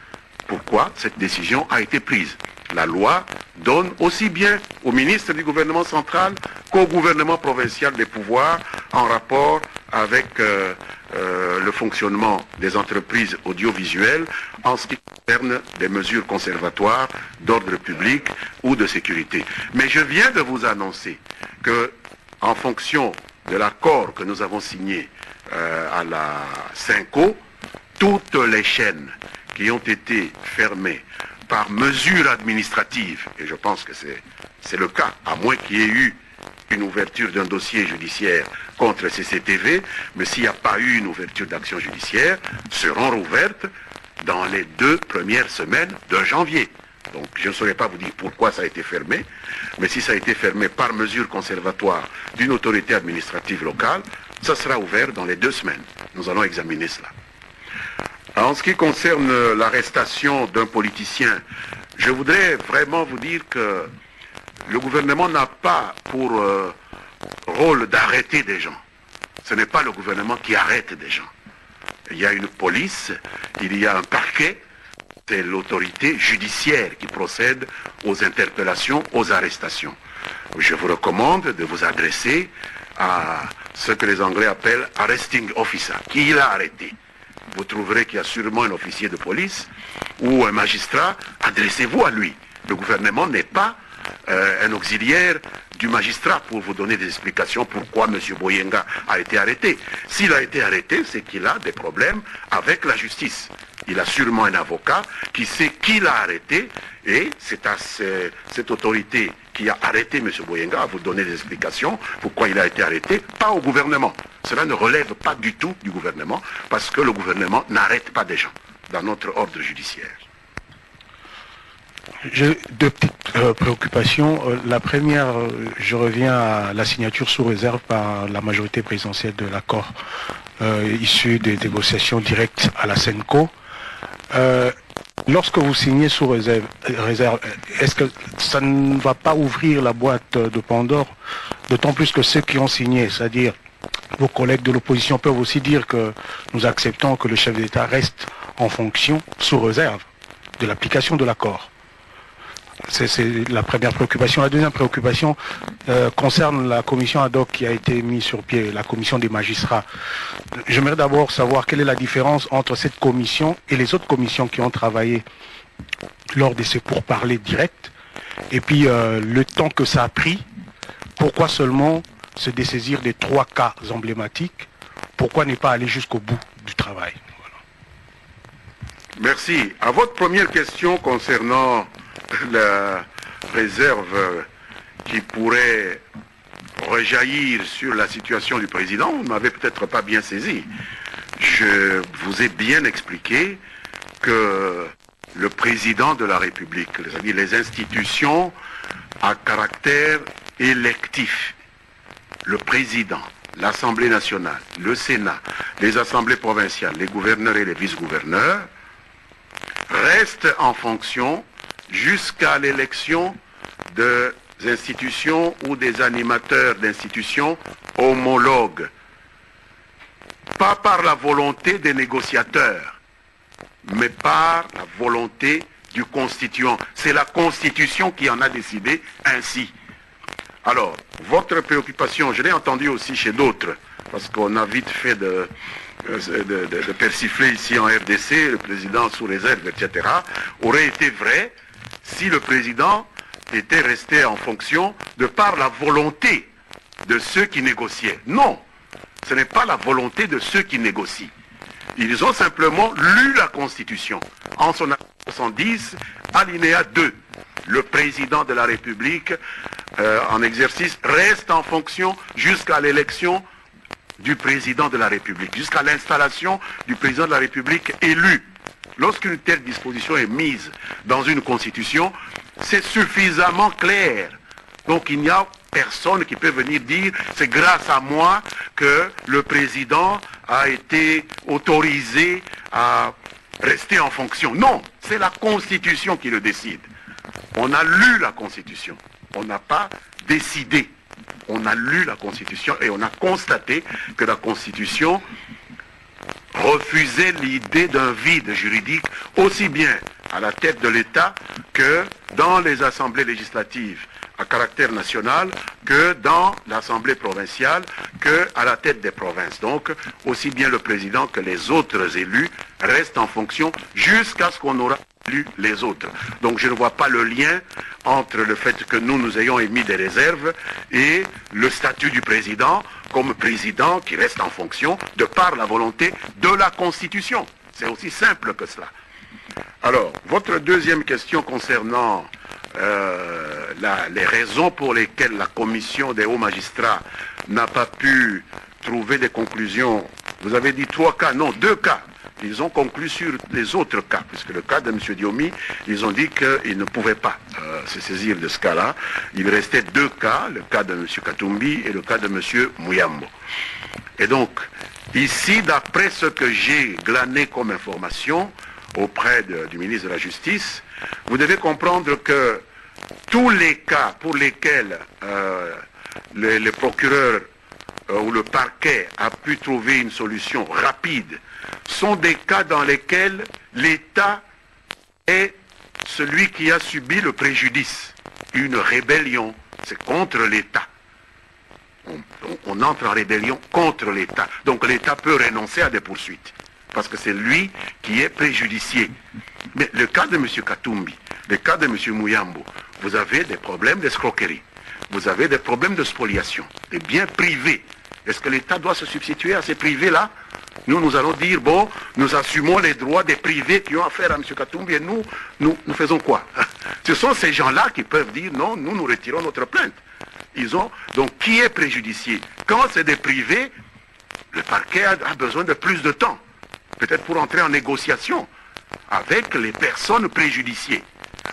pourquoi cette décision a été prise. La loi donne aussi bien au ministre du gouvernement central qu'au gouvernement provincial des pouvoirs en rapport avec le fonctionnement des entreprises audiovisuelles en ce qui concerne des mesures conservatoires d'ordre public ou de sécurité. Mais je viens de vous annoncer que, en fonction de l'accord que nous avons signé à la Cinco, toutes les chaînes qui ont été fermées par mesure administrative, et je pense que c'est le cas, à moins qu'il y ait eu une ouverture d'un dossier judiciaire contre CCTV, mais s'il n'y a pas eu une ouverture d'action judiciaire, seront rouvertes dans les 2 premières semaines de janvier. Donc je ne saurais pas vous dire pourquoi ça a été fermé, mais si ça a été fermé par mesure conservatoire d'une autorité administrative locale, ça sera ouvert dans les 2 semaines. Nous allons examiner cela. En ce qui concerne l'arrestation d'un politicien, je voudrais vraiment vous dire que le gouvernement n'a pas pour rôle d'arrêter des gens. Ce n'est pas le gouvernement qui arrête des gens. Il y a une police, il y a un parquet, c'est l'autorité judiciaire qui procède aux interpellations, aux arrestations. Je vous recommande de vous adresser à ce que les Anglais appellent arresting officer, qui l'a arrêté. Vous trouverez qu'il y a sûrement un officier de police ou un magistrat, adressez-vous à lui. Le gouvernement n'est pas un auxiliaire du magistrat pour vous donner des explications pourquoi M. Boyenga a été arrêté. S'il a été arrêté, c'est qu'il a des problèmes avec la justice. Il a sûrement un avocat qui sait qui l'a arrêté et c'est à cette autorité qui a arrêté M. Boyenga à vous donner des explications pourquoi il a été arrêté, pas au gouvernement. Cela ne relève pas du tout du gouvernement parce que le gouvernement n'arrête pas des gens dans notre ordre judiciaire. J'ai 2 petites préoccupations. La première, je reviens à la signature sous réserve par la majorité présidentielle de l'accord issu des négociations directes à la Cenco. Lorsque vous signez sous réserve, est-ce que ça ne va pas ouvrir la boîte de Pandore, d'autant plus que ceux qui ont signé, c'est-à-dire vos collègues de l'opposition, peuvent aussi dire que nous acceptons que le chef d'État reste en fonction sous réserve de l'application de l'accord. C'est la première préoccupation. La deuxième préoccupation concerne la commission ad hoc qui a été mise sur pied, la commission des magistrats. J'aimerais d'abord savoir quelle est la différence entre cette commission et les autres commissions qui ont travaillé lors de ces pourparlers directs. Et puis le temps que ça a pris, pourquoi seulement se dessaisir des 3 cas emblématiques? Pourquoi ne pas aller jusqu'au bout du travail? Voilà. Merci. À votre première question concernant la réserve qui pourrait rejaillir sur la situation du président, vous ne m'avez peut-être pas bien saisi. Je vous ai bien expliqué que le président de la République, c'est-à-dire les institutions à caractère électif, le président, l'Assemblée nationale, le Sénat, les assemblées provinciales, les gouverneurs et les vice-gouverneurs, restent en fonction jusqu'à l'élection des institutions ou des animateurs d'institutions homologues. Pas par la volonté des négociateurs, mais par la volonté du constituant. C'est la Constitution qui en a décidé ainsi. Alors, votre préoccupation, je l'ai entendu aussi chez d'autres, parce qu'on a vite fait de persifler ici en RDC, le président sous réserve, etc., aurait été vrai si le président était resté en fonction de par la volonté de ceux qui négociaient. Non, ce n'est pas la volonté de ceux qui négocient. Ils ont simplement lu la Constitution. En son article 70, alinéa 2, le président de la République en exercice reste en fonction jusqu'à l'élection du président de la République, jusqu'à l'installation du président de la République élu. Lorsqu'une telle disposition est mise dans une Constitution, c'est suffisamment clair. Donc il n'y a personne qui peut venir dire c'est grâce à moi que le président a été autorisé à rester en fonction. Non, c'est la Constitution qui le décide. On a lu la Constitution, on n'a pas décidé. On a lu la Constitution et on a constaté que la Constitution refusait l'idée d'un vide juridique aussi bien à la tête de l'État que dans les assemblées législatives à caractère national, que dans l'Assemblée provinciale, que à la tête des provinces. Donc, aussi bien le président que les autres élus restent en fonction jusqu'à ce qu'on aura élu les autres. Donc, je ne vois pas le lien entre le fait que nous ayons émis des réserves et le statut du président comme président qui reste en fonction de par la volonté de la Constitution. C'est aussi simple que cela. Alors, votre deuxième question concernant les raisons pour lesquelles la commission des hauts magistrats n'a pas pu trouver des conclusions. Vous avez dit 3 cas, non, 2 cas. Ils ont conclu sur les autres cas, puisque le cas de M. Diomi, ils ont dit qu'ils ne pouvaient pas se saisir de ce cas-là. Il restait 2 cas, le cas de M. Katumbi et le cas de M. Muyambo. Et donc, ici, d'après ce que j'ai glané comme information auprès du ministre de la Justice, vous devez comprendre que tous les cas pour lesquels les procureurs ou le parquet a pu trouver une solution rapide sont des cas dans lesquels l'État est celui qui a subi le préjudice. Une rébellion, c'est contre l'État. On entre en rébellion contre l'État. Donc l'État peut renoncer à des poursuites, parce que c'est lui qui est préjudicié. Mais le cas de M. Katumbi, le cas de M. Muyambo, vous avez des problèmes d'escroquerie, vous avez des problèmes de spoliation, des biens privés. Est-ce que l'État doit se substituer à ces privés-là? Nous allons dire, bon, nous assumons les droits des privés qui ont affaire à M. Katumbi et nous faisons quoi? Ce sont ces gens-là qui peuvent dire, non, nous retirons notre plainte. Donc, qui est préjudicié? Quand c'est des privés, le parquet a besoin de plus de temps, peut-être pour entrer en négociation avec les personnes préjudiciées.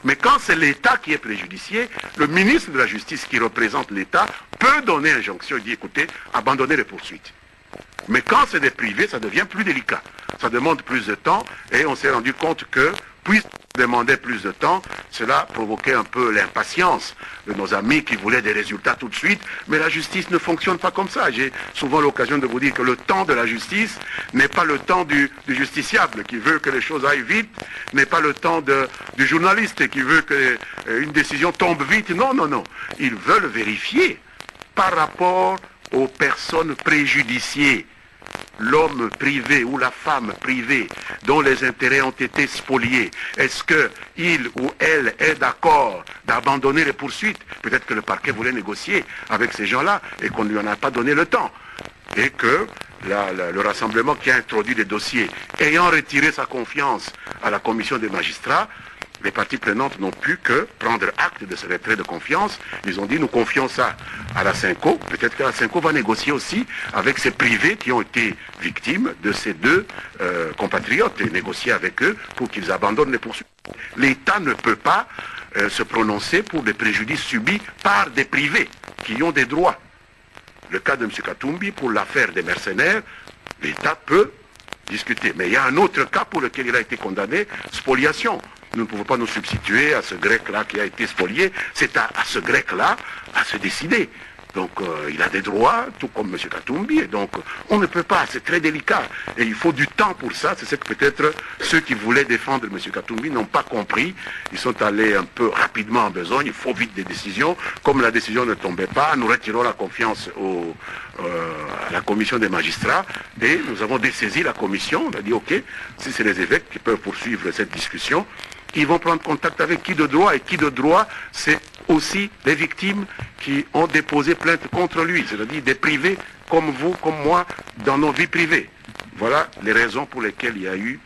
Mais quand c'est l'État qui est préjudicié, le ministre de la Justice qui représente l'État peut donner injonction et dire, écoutez, abandonnez les poursuites. Mais quand c'est des privés, ça devient plus délicat. Ça demande plus de temps et on s'est rendu compte que, puisqu'on demandait plus de temps, cela provoquait un peu l'impatience de nos amis qui voulaient des résultats tout de suite. Mais la justice ne fonctionne pas comme ça. J'ai souvent l'occasion de vous dire que le temps de la justice n'est pas le temps du justiciable qui veut que les choses aillent vite, n'est pas le temps du journaliste qui veut qu'une décision tombe vite. Non, non, non. Ils veulent vérifier par rapport aux personnes préjudiciées, l'homme privé ou la femme privée dont les intérêts ont été spoliés, est-ce qu'il ou elle est d'accord d'abandonner les poursuites? Peut-être que le parquet voulait négocier avec ces gens-là et qu'on ne lui en a pas donné le temps. Et que le rassemblement qui a introduit les dossiers, ayant retiré sa confiance à la commission des magistrats, les parties prenantes n'ont pu que prendre acte de ce retrait de confiance. Ils ont dit, nous confions ça à la Cinco. Peut-être que la Cinco va négocier aussi avec ces privés qui ont été victimes de ces deux compatriotes et négocier avec eux pour qu'ils abandonnent les poursuites. L'État ne peut pas se prononcer pour des préjudices subis par des privés qui ont des droits. Le cas de M. Katumbi, pour l'affaire des mercenaires, l'État peut discuter. Mais il y a un autre cas pour lequel il a été condamné, spoliation. Nous ne pouvons pas nous substituer à ce grec-là qui a été spolié. C'est à ce grec-là à se décider. Donc il a des droits, tout comme M. Katumbi. Et donc on ne peut pas, c'est très délicat. Et il faut du temps pour ça. C'est ce que peut-être ceux qui voulaient défendre M. Katumbi n'ont pas compris. Ils sont allés un peu rapidement en besogne. Il faut vite des décisions. Comme la décision ne tombait pas, nous retirons la confiance à la commission des magistrats. Et nous avons dessaisi la commission. On a dit, ok, si c'est les évêques qui peuvent poursuivre cette discussion, ils vont prendre contact avec qui de droit, et qui de droit, c'est aussi les victimes qui ont déposé plainte contre lui, c'est-à-dire des privés comme vous, comme moi, dans nos vies privées. Voilà les raisons pour lesquelles il y a eu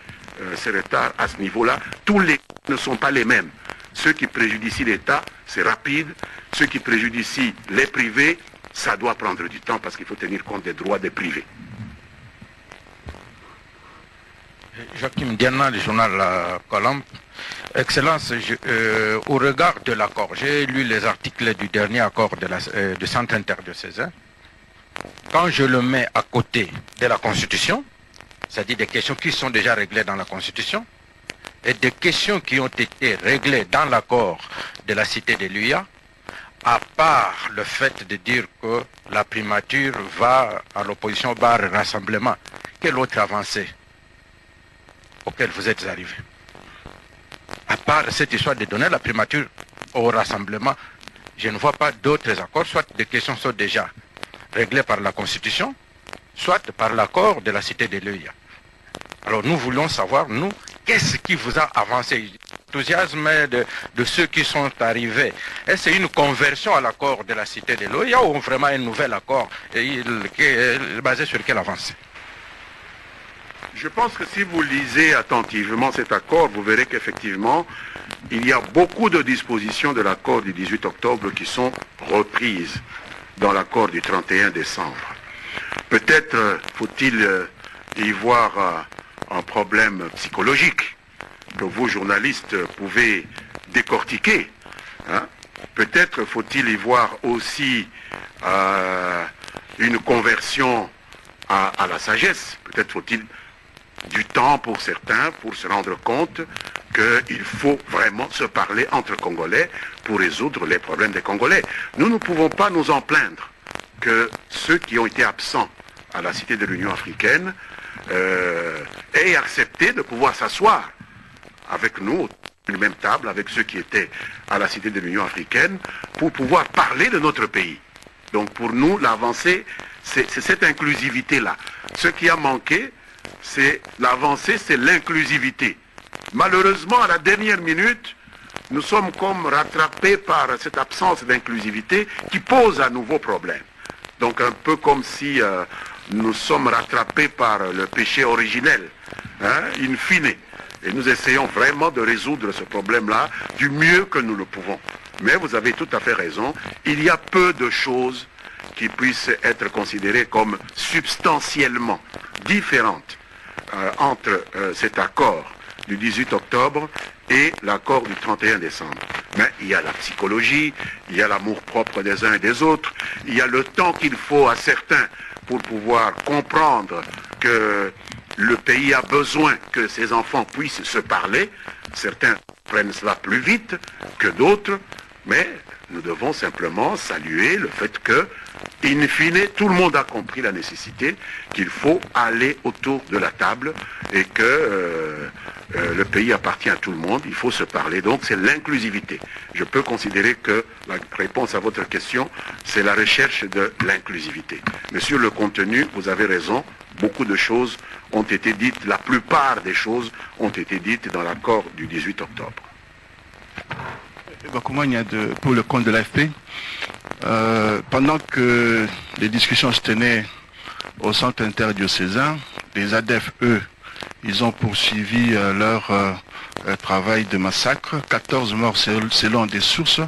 ces retards à ce niveau-là. Tous les cas ne sont pas les mêmes. Ceux qui préjudicient l'État, c'est rapide. Ceux qui préjudicient les privés, ça doit prendre du temps parce qu'il faut tenir compte des droits des privés. Joachim Diana, du journal Colombe. Excellence, au regard de l'accord, j'ai lu les articles du dernier accord du centre interdiocésain. Quand je le mets à côté de la Constitution, c'est-à-dire des questions qui sont déjà réglées dans la Constitution, et des questions qui ont été réglées dans l'accord de la cité de l'UIA, à part le fait de dire que la primature va à l'opposition par rassemblement, quelle autre avancée auquel vous êtes arrivé? À part cette histoire de donner la primature au rassemblement, je ne vois pas d'autres accords, soit des questions sont déjà réglées par la Constitution, soit par l'accord de la cité de l'UIA. Alors nous voulons savoir, nous, qu'est-ce qui vous a avancé? L'enthousiasme de ceux qui sont arrivés. Est-ce que c'est une conversion à l'accord de la cité de l'UIA ou vraiment un nouvel accord basé sur quelle avancée? Je pense que si vous lisez attentivement cet accord, vous verrez qu'effectivement, il y a beaucoup de dispositions de l'accord du 18 octobre qui sont reprises dans l'accord du 31 décembre. Peut-être faut-il y voir un problème psychologique que vous, journalistes, pouvez décortiquer. Hein? Peut-être faut-il y voir aussi une conversion à la sagesse. Peut-être faut-il du temps pour certains pour se rendre compte qu'il faut vraiment se parler entre Congolais pour résoudre les problèmes des Congolais. Nous ne pouvons pas nous en plaindre que ceux qui ont été absents à la Cité de l'Union africaine aient accepté de pouvoir s'asseoir avec nous, à une même table, avec ceux qui étaient à la Cité de l'Union africaine, pour pouvoir parler de notre pays. Donc pour nous, l'avancée, c'est cette inclusivité-là. Ce qui a manqué, c'est l'avancée, c'est l'inclusivité. Malheureusement, à la dernière minute, nous sommes comme rattrapés par cette absence d'inclusivité qui pose un nouveau problème. Donc un peu comme si nous sommes rattrapés par le péché originel, hein, in fine. Et nous essayons vraiment de résoudre ce problème-là du mieux que nous le pouvons. Mais vous avez tout à fait raison, il y a peu de choses qui puissent être considérées comme substantiellement différentes entre cet accord du 18 octobre et l'accord du 31 décembre. Mais il y a la psychologie, il y a l'amour-propre des uns et des autres, il y a le temps qu'il faut à certains pour pouvoir comprendre que le pays a besoin que ses enfants puissent se parler. Certains prennent cela plus vite que d'autres, mais nous devons simplement saluer le fait que, in fine, tout le monde a compris la nécessité qu'il faut aller autour de la table et que le pays appartient à tout le monde, il faut se parler. Donc c'est l'inclusivité. Je peux considérer que la réponse à votre question, c'est la recherche de l'inclusivité. Mais sur le contenu, vous avez raison, beaucoup de choses ont été dites, la plupart des choses ont été dites dans l'accord du 18 octobre. Pour le compte de l'AFP, pendant que les discussions se tenaient au centre interdiocésain, les ADEF, eux, ils ont poursuivi leur travail de massacre, 14 morts selon des sources.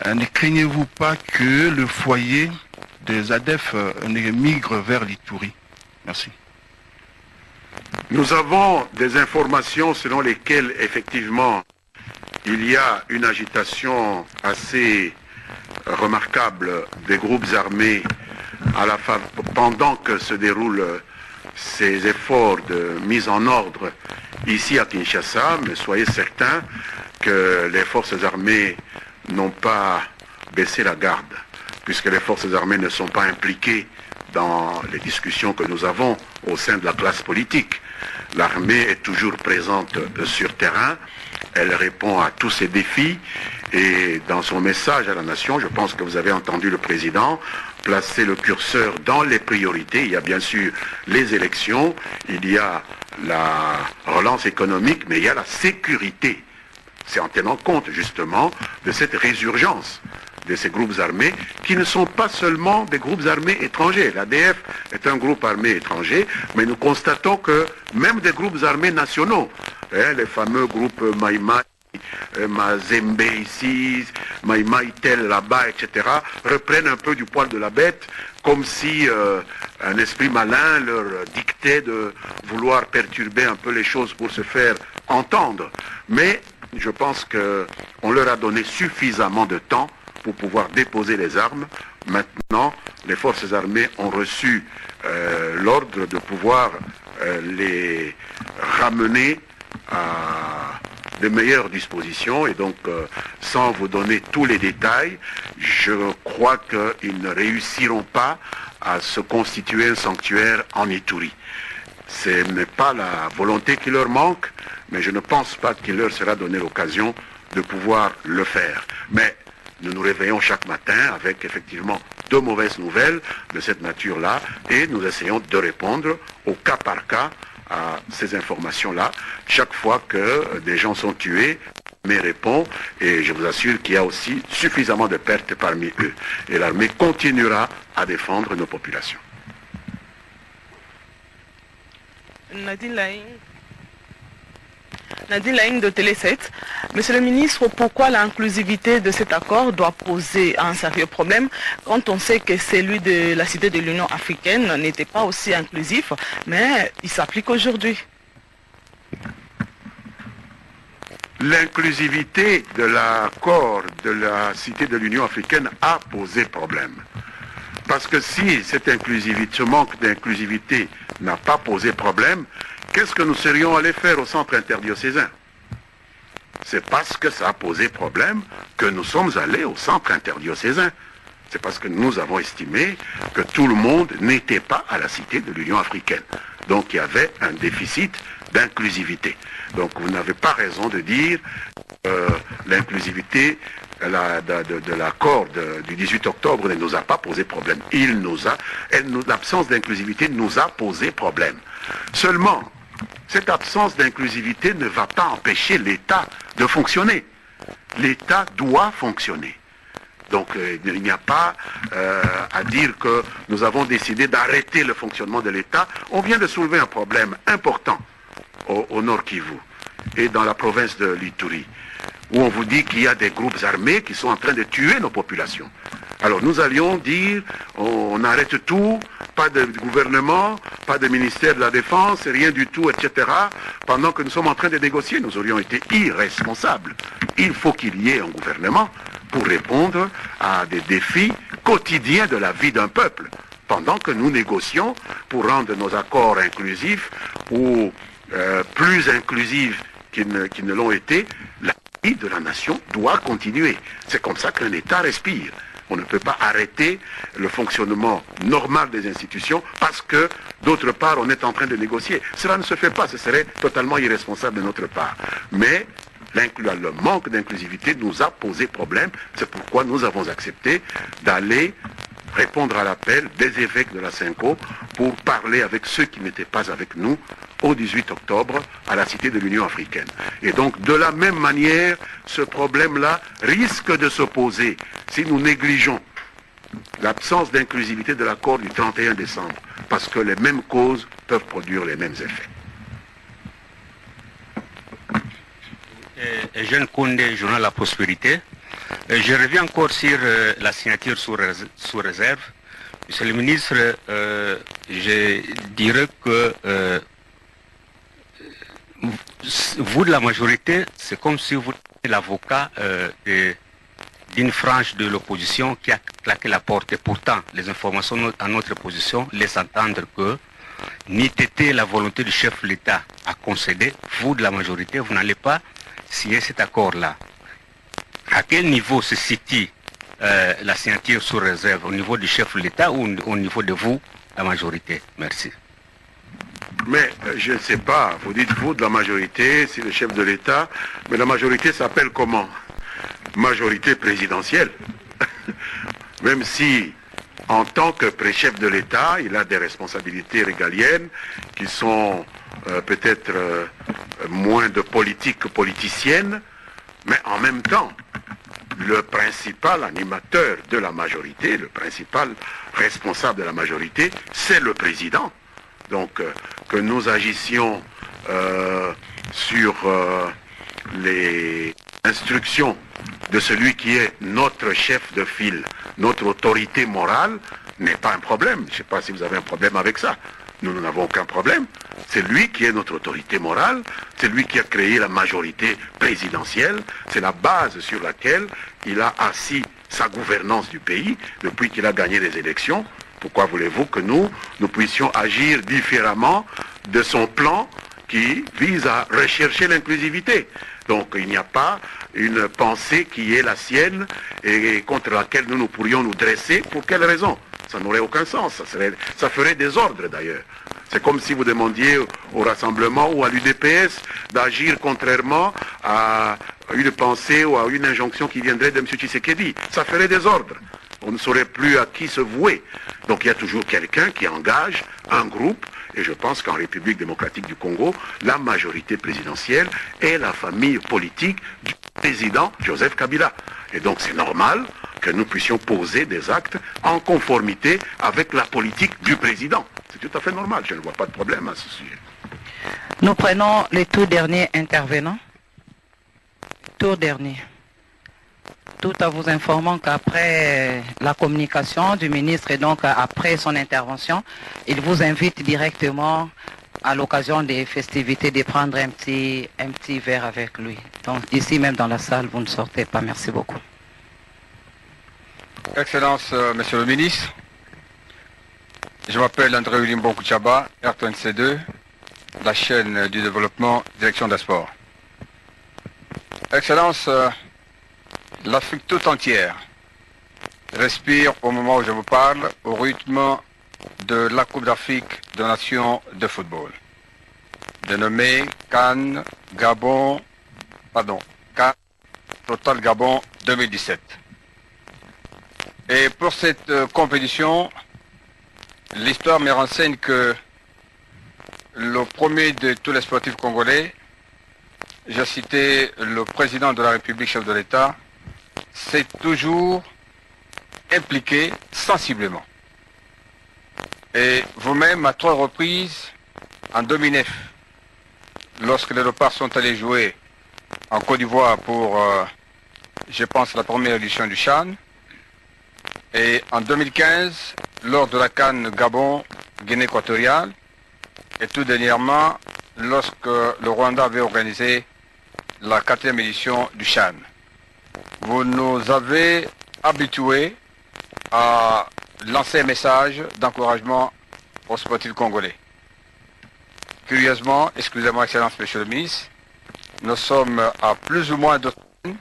Ne craignez-vous pas que le foyer des ADF migre vers l'Ituri? Merci. Nous avons des informations selon lesquelles, effectivement, il y a une agitation assez remarquable des groupes armés pendant que se déroulent ces efforts de mise en ordre ici à Kinshasa, mais soyez certains que les forces armées n'ont pas baissé la garde, puisque les forces armées ne sont pas impliquées dans les discussions que nous avons au sein de la classe politique. L'armée est toujours présente sur terrain, elle répond à tous ces défis et dans son message à la nation, je pense que vous avez entendu le président placer le curseur dans les priorités. Il y a bien sûr les élections, il y a la relance économique, mais il y a la sécurité. C'est en tenant compte justement de cette résurgence de ces groupes armés qui ne sont pas seulement des groupes armés étrangers. L'ADF est un groupe armé étranger, mais nous constatons que même des groupes armés nationaux, les fameux groupes Maïmaï, Mazembe ici, Maïmaï tel là-bas, etc., reprennent un peu du poil de la bête, comme si un esprit malin leur dictait de vouloir perturber un peu les choses pour se faire entendre. Mais je pense qu'on leur a donné suffisamment de temps pour pouvoir déposer les armes. Maintenant, les forces armées ont reçu l'ordre de pouvoir les ramener à de meilleures dispositions. Et donc, sans vous donner tous les détails, je crois qu'ils ne réussiront pas à se constituer un sanctuaire en Ituri. Ce n'est pas la volonté qui leur manque, mais je ne pense pas qu'il leur sera donné l'occasion de pouvoir le faire. Mais nous nous réveillons chaque matin avec effectivement de mauvaises nouvelles de cette nature-là et nous essayons de répondre au cas par cas à ces informations-là. Chaque fois que des gens sont tués, l'armée répond et je vous assure qu'il y a aussi suffisamment de pertes parmi eux. Et l'armée continuera à défendre nos populations. Nadine Laing de Télé 7. Monsieur le ministre, pourquoi l'inclusivité de cet accord doit poser un sérieux problème quand on sait que celui de la Cité de l'Union africaine n'était pas aussi inclusif, mais il s'applique aujourd'hui? L'inclusivité de l'accord de la Cité de l'Union africaine a posé problème. Parce que si cette inclusivité, ce manque d'inclusivité n'a pas posé problème, qu'est-ce que nous serions allés faire au centre interdiocésain? C'est parce que ça a posé problème que nous sommes allés au centre interdiocésain. C'est parce que nous avons estimé que tout le monde n'était pas à la Cité de l'Union africaine. Donc il y avait un déficit d'inclusivité. Donc vous n'avez pas raison de dire l'inclusivité de l'accord du 18 octobre ne nous a pas posé problème. L'absence d'inclusivité nous a posé problème. Seulement, cette absence d'inclusivité ne va pas empêcher l'État de fonctionner. L'État doit fonctionner. Donc il n'y a pas à dire que nous avons décidé d'arrêter le fonctionnement de l'État. On vient de soulever un problème important au Nord Kivu et dans la province de l'Ituri, où on vous dit qu'il y a des groupes armés qui sont en train de tuer nos populations. Alors nous allions dire, on arrête tout, pas de gouvernement, pas de ministère de la Défense, rien du tout, etc. Pendant que nous sommes en train de négocier, nous aurions été irresponsables. Il faut qu'il y ait un gouvernement pour répondre à des défis quotidiens de la vie d'un peuple. Pendant que nous négocions pour rendre nos accords inclusifs ou plus inclusifs qu'ils ne l'ont été, la vie de la nation doit continuer. C'est comme ça qu'un État respire. On ne peut pas arrêter le fonctionnement normal des institutions parce que, d'autre part, on est en train de négocier. Cela ne se fait pas, ce serait totalement irresponsable de notre part. Mais le manque d'inclusivité nous a posé problème. C'est pourquoi nous avons accepté d'aller répondre à l'appel des évêques de la Cinco pour parler avec ceux qui n'étaient pas avec nous au 18 octobre à la Cité de l'Union africaine. Et donc, de la même manière, ce problème-là risque de se poser si nous négligeons l'absence d'inclusivité de l'accord du 31 décembre, parce que les mêmes causes peuvent produire les mêmes effets. Jeune Condé, journal La Prospérité. Je reviens encore sur la signature sous réserve. Monsieur le ministre, je dirais que vous de la majorité, c'est comme si vous étiez l'avocat d'une frange de l'opposition qui a claqué la porte. Et pourtant, les informations à notre position laissent entendre que n'ait été la volonté du chef de l'État à concéder, vous de la majorité, vous n'allez pas signer cet accord-là. À quel niveau se situe la signature sous réserve? Au niveau du chef de l'État ou au niveau de vous, la majorité? Merci. Mais je ne sais pas, vous dites vous de la majorité, c'est le chef de l'État, mais la majorité s'appelle comment? Majorité présidentielle. Même si, en tant que chef de l'État, il a des responsabilités régaliennes qui sont peut-être moins de politique que politicienne, mais en même temps, le principal animateur de la majorité, le principal responsable de la majorité, c'est le président. Donc, que nous agissions sur les instructions de celui qui est notre chef de file, notre autorité morale, n'est pas un problème. Je ne sais pas si vous avez un problème avec ça. Nous n'avons aucun problème. C'est lui qui est notre autorité morale, c'est lui qui a créé la majorité présidentielle, c'est la base sur laquelle il a assis sa gouvernance du pays depuis qu'il a gagné les élections. Pourquoi voulez-vous que nous puissions agir différemment de son plan qui vise à rechercher l'inclusivité? Donc il n'y a pas une pensée qui est la sienne et contre laquelle nous pourrions nous dresser. Pour quelle raison? Ça n'aurait aucun sens, ça ferait désordre d'ailleurs. C'est comme si vous demandiez au Rassemblement ou à l'UDPS d'agir contrairement à une pensée ou à une injonction qui viendrait de M. Tshisekedi. Ça ferait désordre. On ne saurait plus à qui se vouer. Donc il y a toujours quelqu'un qui engage un groupe, et je pense qu'en République démocratique du Congo, la majorité présidentielle est la famille politique du président Joseph Kabila. Et donc c'est normal que nous puissions poser des actes en conformité avec la politique du président. C'est tout à fait normal, je ne vois pas de problème à ce sujet. Nous prenons les tout derniers intervenants. Tout dernier. Tout en vous informant qu'après la communication du ministre et donc après son intervention, il vous invite directement à l'occasion des festivités de prendre un petit verre avec lui. Donc ici même dans la salle, vous ne sortez pas. Merci beaucoup. Excellence, Monsieur le ministre, je m'appelle André Ulimbo Kouchaba, R22, la chaîne du développement, direction des sports. Excellence, l'Afrique tout entière respire au moment où je vous parle au rythme de la Coupe d'Afrique des Nations de football, dénommée CAN Total Gabon 2017. Et pour cette compétition, l'histoire me renseigne que le premier de tous les sportifs congolais, j'ai cité le président de la République, chef de l'État, s'est toujours impliqué sensiblement. Et vous-même, à 3 reprises, en 2009, lorsque les Léopards sont allés jouer en Côte d'Ivoire pour, je pense, la première édition du CHAN, et en 2015, lors de la CAN Gabon, Guinée équatoriale, et tout dernièrement, lorsque le Rwanda avait organisé la 4e édition du CHAN. Vous nous avez habitués à lancer un message d'encouragement aux sportifs congolais. Curieusement, excusez-moi, Excellence, Monsieur le ministre, nous sommes à plus ou moins 2 semaines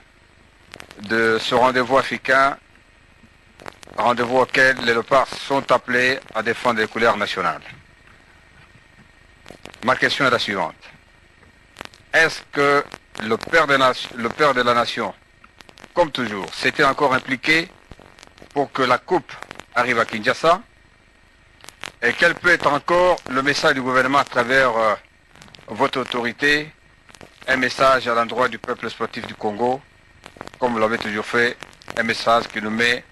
de ce rendez-vous africain, rendez-vous auquel les Léopards sont appelés à défendre les couleurs nationales. Ma question est la suivante. Est-ce que le père de la nation, comme toujours, s'était encore impliqué pour que la coupe arrive à Kinshasa? Et quel peut être encore le message du gouvernement à travers votre autorité, un message à l'endroit du peuple sportif du Congo, comme vous l'avez toujours fait, un message qui nous met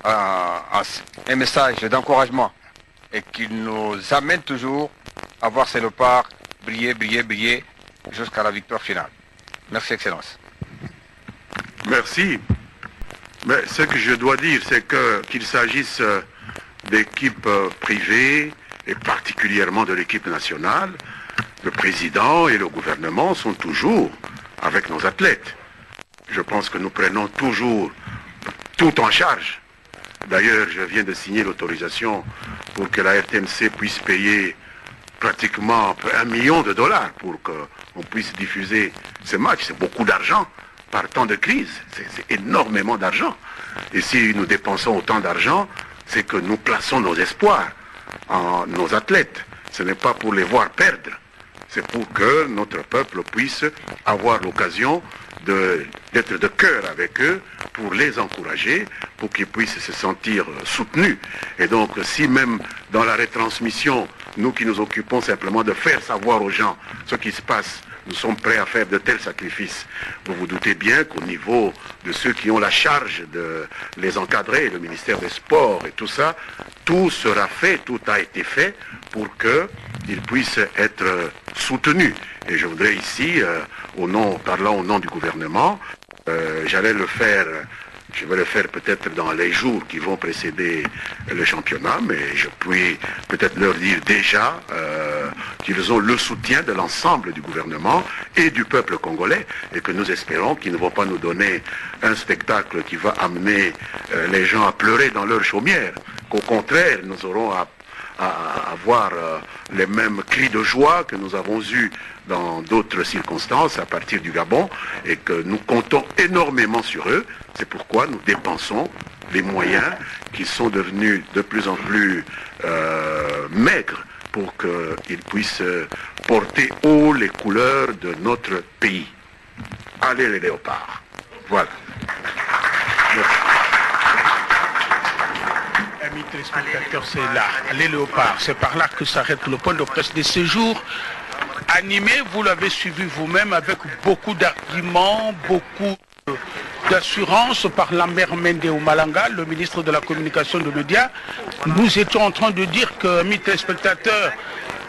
un message d'encouragement et qui nous amène toujours à voir ces Léopards briller jusqu'à la victoire finale. Merci, Excellence. Merci. Mais ce que je dois dire, c'est qu'il s'agisse d'équipes privées et particulièrement de l'équipe nationale, le président et le gouvernement sont toujours avec nos athlètes. Je pense que nous prenons toujours tout en charge. D'ailleurs, je viens de signer l'autorisation pour que la RTNC puisse payer pratiquement $1 million pour qu'on puisse diffuser ces matchs. C'est beaucoup d'argent par temps de crise. C'est énormément d'argent. Et si nous dépensons autant d'argent, c'est que nous plaçons nos espoirs en nos athlètes. Ce n'est pas pour les voir perdre. C'est pour que notre peuple puisse avoir l'occasion d'être de cœur avec eux, pour les encourager, pour qu'ils puissent se sentir soutenus. Et donc, si même dans la retransmission, nous qui nous occupons simplement de faire savoir aux gens ce qui se passe, nous sommes prêts à faire de tels sacrifices. Vous vous doutez bien qu'au niveau de ceux qui ont la charge de les encadrer, le ministère des Sports et tout ça, tout sera fait, tout a été fait pour qu'ils puissent être soutenus. Et je voudrais ici, parlant au nom du gouvernement, je vais le faire peut-être dans les jours qui vont précéder le championnat, mais je puis peut-être leur dire déjà qu'ils ont le soutien de l'ensemble du gouvernement et du peuple congolais, et que nous espérons qu'ils ne vont pas nous donner un spectacle qui va amener les gens à pleurer dans leur chaumière, qu'au contraire, nous aurons à avoir les mêmes cris de joie que nous avons eus dans d'autres circonstances à partir du Gabon, et que nous comptons énormément sur eux. C'est pourquoi nous dépensons les moyens qui sont devenus de plus en plus maigres pour qu'ils puissent porter haut les couleurs de notre pays. Allez les léopards. Voilà. Merci. Amis téléspectateurs, c'est là, les léopards, c'est par là que s'arrête le point de presse de ce jour. Animé, vous l'avez suivi vous-même avec beaucoup d'arguments, beaucoup d'assurance par Lambert Mende Omalanga, le ministre de la Communication et des Médias. Nous étions en train de dire, amis téléspectateurs,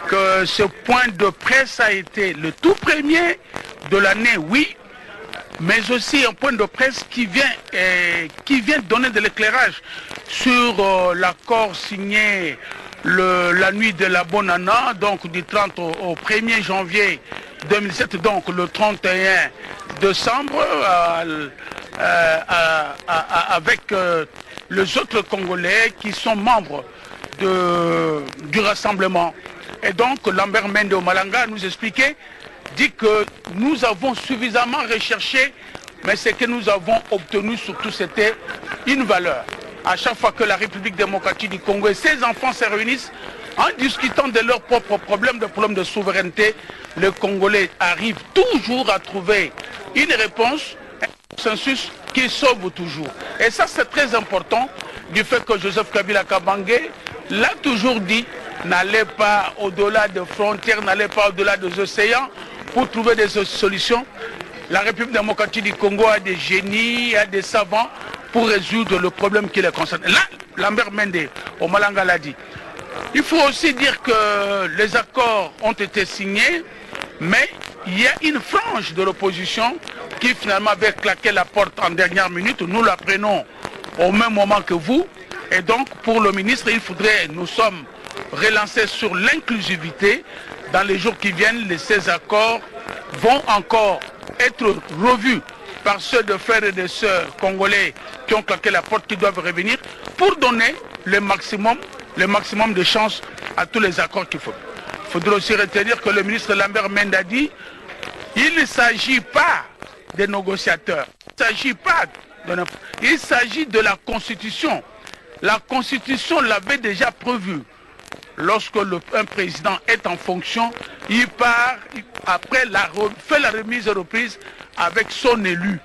que ce point de presse a été le tout premier de l'année, oui, mais aussi un point de presse qui vient donner de l'éclairage sur l'accord signé la nuit de la bonne année, donc du 30 au 1er janvier 2007, donc le 31 décembre, avec les autres Congolais qui sont membres du rassemblement. Et donc Lambert Mende Omalanga nous expliquait, dit que nous avons suffisamment recherché, mais ce que nous avons obtenu surtout c'était une valeur. À chaque fois que la République démocratique du Congo et ses enfants se réunissent, en discutant de leurs propres problèmes, des problèmes de souveraineté, les Congolais arrivent toujours à trouver une réponse, un consensus qui sauve toujours. Et ça c'est très important, du fait que Joseph Kabila Kabange l'a toujours dit, n'allez pas au-delà des frontières, n'allez pas au-delà des océans pour trouver des solutions. La République démocratique du Congo a des génies, a des savants pour résoudre le problème qui les concerne. Là, Lambert Mende Omalanga l'a dit. Il faut aussi dire que les accords ont été signés, mais il y a une frange de l'opposition qui finalement avait claqué la porte en dernière minute. Nous l'apprenons au même moment que vous. Et donc, pour le ministre, nous sommes relancés sur l'inclusivité. Dans les jours qui viennent, ces accords vont encore être revus par ceux de frères et de sœurs congolais qui ont claqué la porte, qui doivent revenir, pour donner le maximum de chances à tous les accords qu'il faut. Il faudrait aussi retenir que le ministre Lambert Mende a dit, il ne s'agit pas des négociateurs, il s'agit de la Constitution. La Constitution l'avait déjà prévu. Lorsque un président est en fonction, il part, après fait la remise et reprise avec son élu.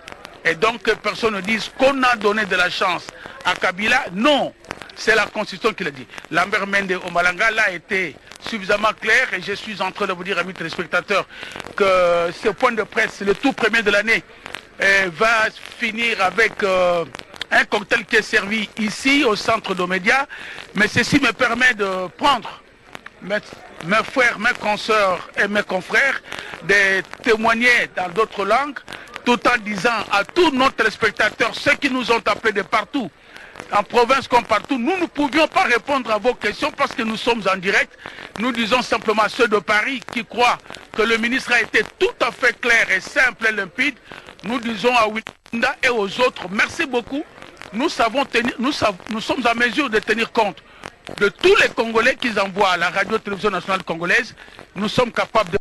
Et donc que personne ne dise qu'on a donné de la chance à Kabila. Non, c'est la Constitution qui l'a dit. Lambert Mende Omalanga l'a été suffisamment clair, et je suis en train de vous dire, amis téléspectateurs, que ce point de presse, le tout premier de l'année, va finir avec un cocktail qui est servi ici au centre de médias. Mais ceci me permet de prendre mes frères, mes consoeurs et mes confrères de témoigner dans d'autres langues, tout en disant à tous nos téléspectateurs, ceux qui nous ont appelés de partout, en province comme partout, nous ne pouvions pas répondre à vos questions parce que nous sommes en direct. Nous disons simplement à ceux de Paris qui croient que le ministre a été tout à fait clair et simple et limpide. Nous disons à Winda et aux autres, merci beaucoup. Nous sommes en mesure de tenir compte de tous les Congolais qu'ils envoient à la radio-télévision nationale congolaise. Nous sommes capables de